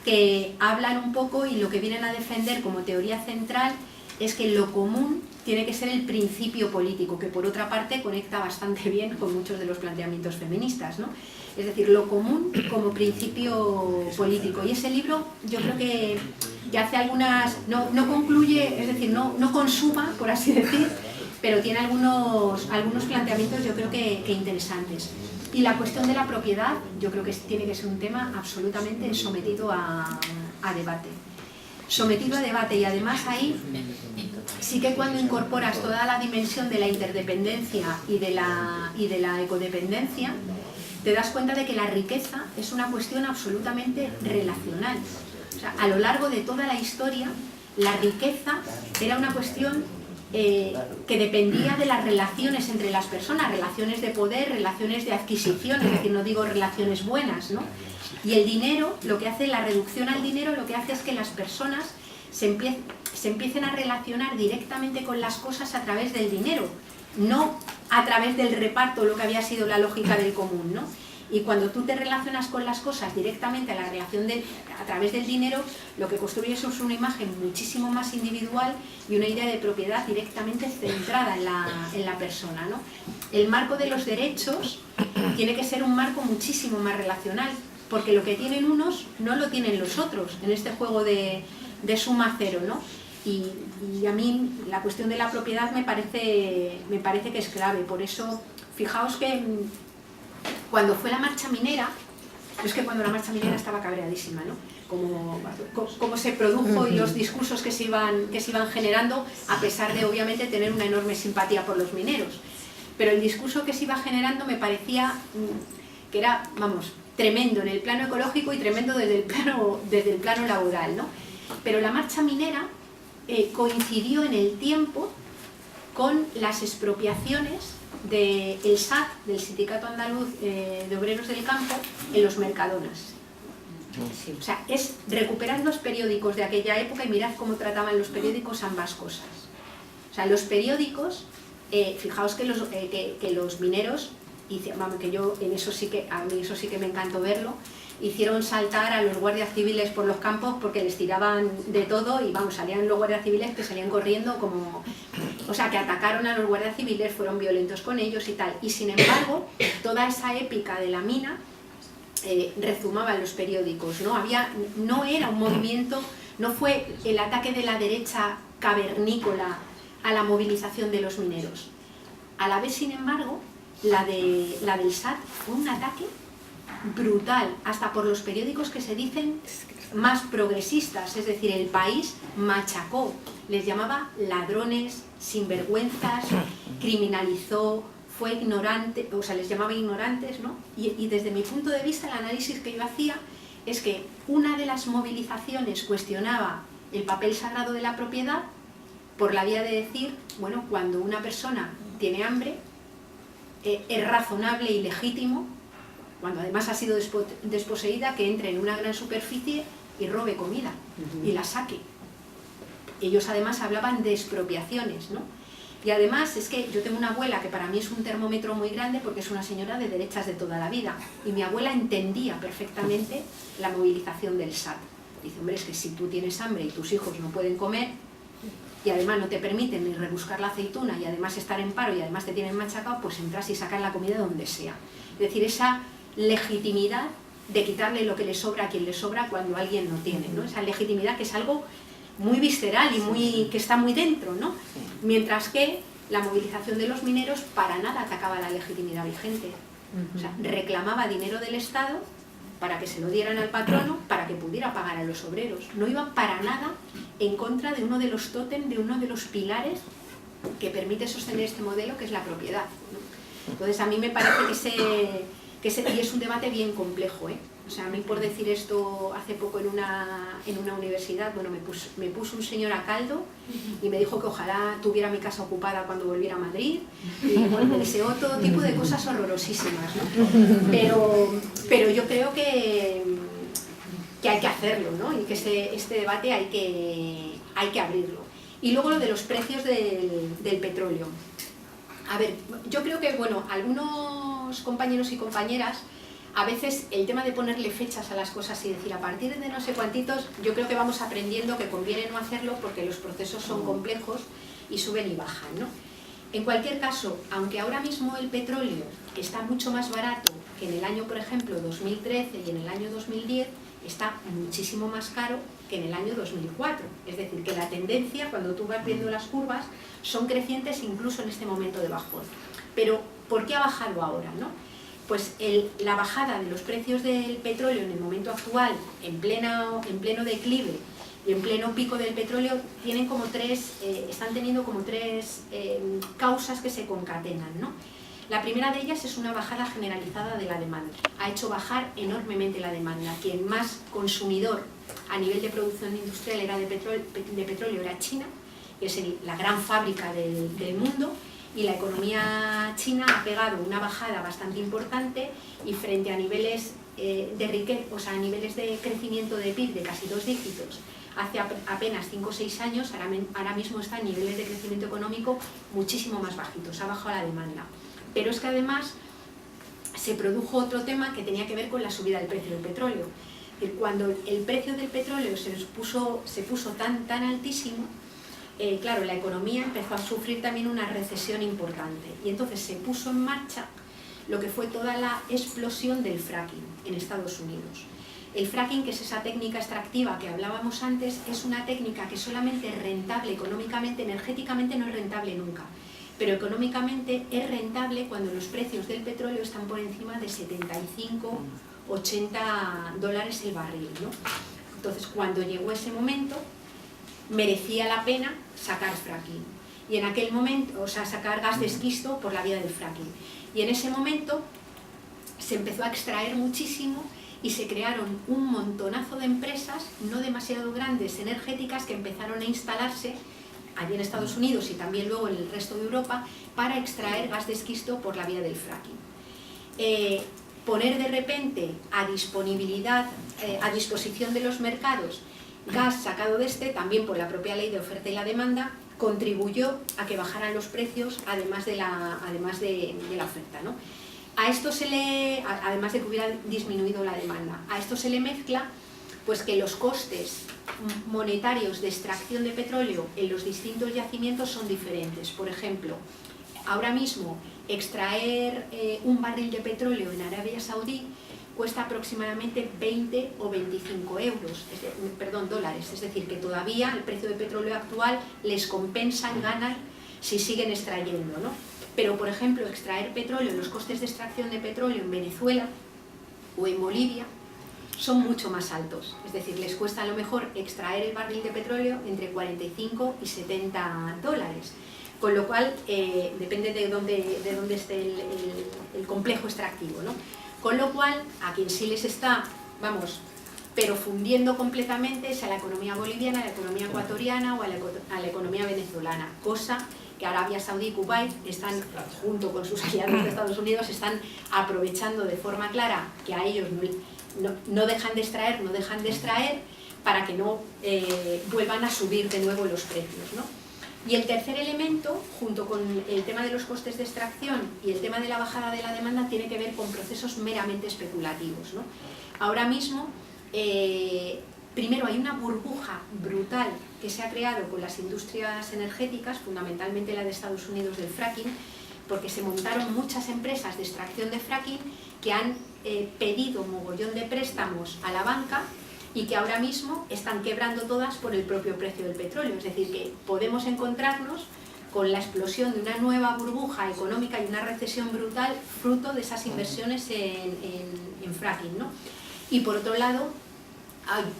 que hablan un poco y lo que vienen a defender como teoría central es que lo común tiene que ser el principio político, que por otra parte conecta bastante bien con muchos de los planteamientos feministas, ¿no? Es decir, lo común como principio político. Y ese libro yo creo que hace algunas... No concluye, es decir, no consuma, por así decir, pero tiene algunos planteamientos yo creo que interesantes. Y la cuestión de la propiedad yo creo que tiene que ser un tema absolutamente sometido a debate. Sometido a debate, y además ahí sí que cuando incorporas toda la dimensión de la interdependencia y de la ecodependencia, te das cuenta de que la riqueza es una cuestión absolutamente relacional. O sea, a lo largo de toda la historia, la riqueza era una cuestión que dependía de las relaciones entre las personas, relaciones de poder, relaciones de adquisición, es decir, no digo relaciones buenas, ¿no? Y el dinero, lo que hace, la reducción al dinero, lo que hace es que las personas se empiecen a relacionar directamente con las cosas a través del dinero, no a través del reparto, lo que había sido la lógica del común, ¿no? Y cuando tú te relacionas con las cosas directamente a través del dinero, lo que construyes es una imagen muchísimo más individual y una idea de propiedad directamente centrada en la persona, ¿no? El marco de los derechos tiene que ser un marco muchísimo más relacional, porque lo que tienen unos no lo tienen los otros en este juego de suma cero, ¿no? Y a mí la cuestión de la propiedad me parece que es clave. Por eso, fijaos que cuando fue la marcha minera, es que cuando la marcha minera estaba cabreadísima, ¿no? Como se produjo y los discursos que se iban generando, a pesar de obviamente tener una enorme simpatía por los mineros. Pero el discurso que se iba generando me parecía que era, vamos, tremendo en el plano ecológico y tremendo desde el plano laboral, ¿no? Pero la marcha minera coincidió en el tiempo con las expropiaciones del SAC, del Sindicato Andaluz de Obreros del Campo, en los Mercadonas. O sea, es recuperar los periódicos de aquella época y mirad cómo trataban los periódicos ambas cosas. O sea, los periódicos, fijaos que los mineros, vamos, que yo en eso sí que, a mí eso sí que me encantó verlo, hicieron saltar a los guardias civiles por los campos porque les tiraban de todo y vamos, salían los guardias civiles que salían corriendo como... O sea, que atacaron a los guardias civiles, fueron violentos con ellos y tal. Y sin embargo, toda esa épica de la mina rezumaba en los periódicos, ¿no? No era un movimiento, no fue el ataque de la derecha cavernícola a la movilización de los mineros. A la vez, sin embargo, la del SAT fue un ataque brutal, hasta por los periódicos que se dicen más progresistas, es decir, El País machacó, les llamaba ladrones, sinvergüenzas, criminalizó, fue ignorante, o sea, les llamaba ignorantes, ¿no? Y desde mi punto de vista, el análisis que yo hacía es que una de las movilizaciones cuestionaba el papel sagrado de la propiedad por la vía de decir, bueno, cuando una persona tiene hambre, es razonable y legítimo, cuando además ha sido desposeída, que entre en una gran superficie y robe comida y la saque. Ellos además hablaban de expropiaciones, ¿no? Y además es que yo tengo una abuela que para mí es un termómetro muy grande porque es una señora de derechas de toda la vida y mi abuela entendía perfectamente la movilización del SAT. Dice, hombre, es que si tú tienes hambre y tus hijos no pueden comer y además no te permiten ni rebuscar la aceituna y además estar en paro y además te tienen machacado, pues entras y sacas la comida donde sea. Es decir, esa legitimidad de quitarle lo que le sobra a quien le sobra cuando alguien no tiene, ¿no? Esa legitimidad que es algo muy visceral y que está muy dentro, ¿no? Mientras que la movilización de los mineros para nada atacaba la legitimidad vigente. O sea, reclamaba dinero del Estado para que se lo dieran al patrono, para que pudiera pagar a los obreros. No iba para nada en contra de uno de los tótem, de uno de los pilares que permite sostener este modelo, que es la propiedad, ¿no? Entonces a mí me parece y es un debate bien complejo, ¿eh? O O sea, a mí por decir esto hace poco en una universidad, bueno, me puso un señor a caldo y me dijo que ojalá tuviera mi casa ocupada cuando volviera a Madrid, y bueno, me deseó todo tipo de cosas horrorosísimas, ¿no? Pero yo creo que hay que hacerlo, ¿no? Y que este debate hay que abrirlo. Y luego lo de los precios del petróleo. A ver, yo creo que, bueno, algunos compañeros y compañeras, a veces el tema de ponerle fechas a las cosas y decir a partir de no sé cuantitos, yo creo que vamos aprendiendo que conviene no hacerlo porque los procesos son complejos y suben y bajan, ¿no? En cualquier caso, aunque ahora mismo el petróleo está mucho más barato que en el año, por ejemplo, 2013 y en el año 2010, está muchísimo más caro que en el año 2004. Es decir, que la tendencia, cuando tú vas viendo las curvas, son crecientes incluso en este momento de bajón. Pero, ¿por qué ha bajado ahora, no? Pues la bajada de los precios del petróleo en el momento actual, en pleno declive y en pleno pico del petróleo, están teniendo como tres causas que se concatenan, ¿no? La primera de ellas es una bajada generalizada de la demanda. Ha hecho bajar enormemente la demanda. Quien más consumidor a nivel de producción industrial era de petróleo era China, que es la gran fábrica del mundo, y la economía china ha pegado una bajada bastante importante y frente a niveles de riqueza, o sea, a niveles de crecimiento de PIB de casi 2 dígitos, hace apenas 5 o 6 años, ahora mismo está en niveles de crecimiento económico muchísimo más bajitos, ha bajado la demanda. Pero es que además se produjo otro tema que tenía que ver con la subida del precio del petróleo. Cuando el precio del petróleo se puso tan altísimo, claro, la economía empezó a sufrir también una recesión importante y entonces se puso en marcha lo que fue toda la explosión del fracking en Estados Unidos. El fracking, que es esa técnica extractiva que hablábamos antes, es una técnica que solamente es rentable económicamente, energéticamente no es rentable nunca, pero económicamente es rentable cuando los precios del petróleo están por encima de 75, 80 dólares el barril, ¿no? Entonces, cuando llegó ese momento, merecía la pena sacar fracking. Y en aquel momento, o sea, sacar gas de esquisto por la vía del fracking. Y en ese momento se empezó a extraer muchísimo y se crearon un montonazo de empresas, no demasiado grandes, energéticas, que empezaron a instalarse allí en Estados Unidos y también luego en el resto de Europa para extraer gas de esquisto por la vía del fracking. Poner de repente a disposición de los mercados gas sacado de también por la propia ley de oferta y la demanda, contribuyó a que bajaran los precios además de la oferta, ¿no? Además de que hubiera disminuido la demanda. A esto se le mezcla pues que los costes monetarios de extracción de petróleo en los distintos yacimientos son diferentes. Por ejemplo, ahora mismo extraer un barril de petróleo en Arabia Saudí cuesta aproximadamente 20 o 25 dólares, es decir, que todavía el precio de petróleo actual les compensa en ganar si siguen extrayendo, ¿no? Pero, por ejemplo, extraer petróleo, los costes de extracción de petróleo en Venezuela o en Bolivia son mucho más altos, es decir, les cuesta a lo mejor extraer el barril de petróleo entre 45 y 70 dólares, con lo cual depende de dónde esté el complejo extractivo, ¿no? Con lo cual, a quien sí les está, pero fundiendo completamente es a la economía boliviana, a la economía ecuatoriana o a la economía venezolana, cosa que Arabia Saudí y Kuwait están, junto con sus aliados de Estados Unidos, están aprovechando de forma clara que a ellos no dejan de extraer para que no vuelvan a subir de nuevo los precios, ¿no? Y el tercer elemento, junto con el tema de los costes de extracción y el tema de la bajada de la demanda, tiene que ver con procesos meramente especulativos, ¿no? Ahora mismo, primero hay una burbuja brutal que se ha creado con las industrias energéticas, fundamentalmente la de Estados Unidos del fracking, porque se montaron muchas empresas de extracción de fracking que han pedido mogollón de préstamos a la banca y que ahora mismo están quebrando todas por el propio precio del petróleo. Es decir, que podemos encontrarnos con la explosión de una nueva burbuja económica y una recesión brutal fruto de esas inversiones en fracking, ¿no? Y por otro lado,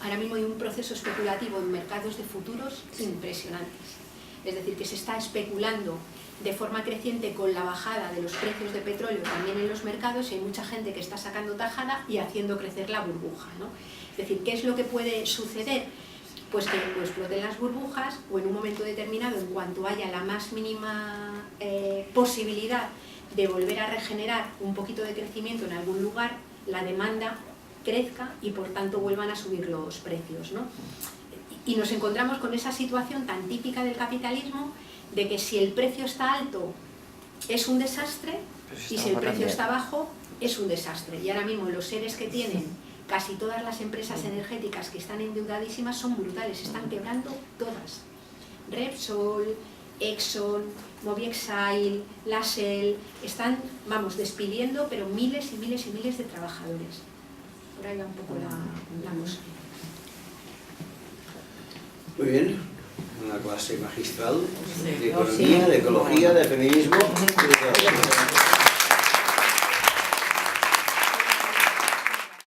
ahora mismo hay un proceso especulativo en mercados de futuros impresionantes. Es decir, que se está especulando de forma creciente con la bajada de los precios de petróleo también en los mercados, y hay mucha gente que está sacando tajada y haciendo crecer la burbuja, ¿no? Es decir, ¿qué es lo que puede suceder? Pues que o exploten las burbujas, o en un momento determinado, en cuanto haya la más mínima posibilidad de volver a regenerar un poquito de crecimiento en algún lugar, la demanda crezca y por tanto vuelvan a subir los precios, ¿no? Y nos encontramos con esa situación tan típica del capitalismo, de que si el precio está alto es un desastre, y si el precio está bajo es un desastre. Y ahora mismo los seres que tienen casi todas las empresas energéticas que están endeudadísimas son brutales, están quebrando todas. Repsol, Exxon, Mobiexail, Lasel, están, vamos, despidiendo, pero miles y miles y miles de trabajadores. Por ahí va un poco la cosa. Muy bien, una clase magistral de economía, de ecología, de feminismo.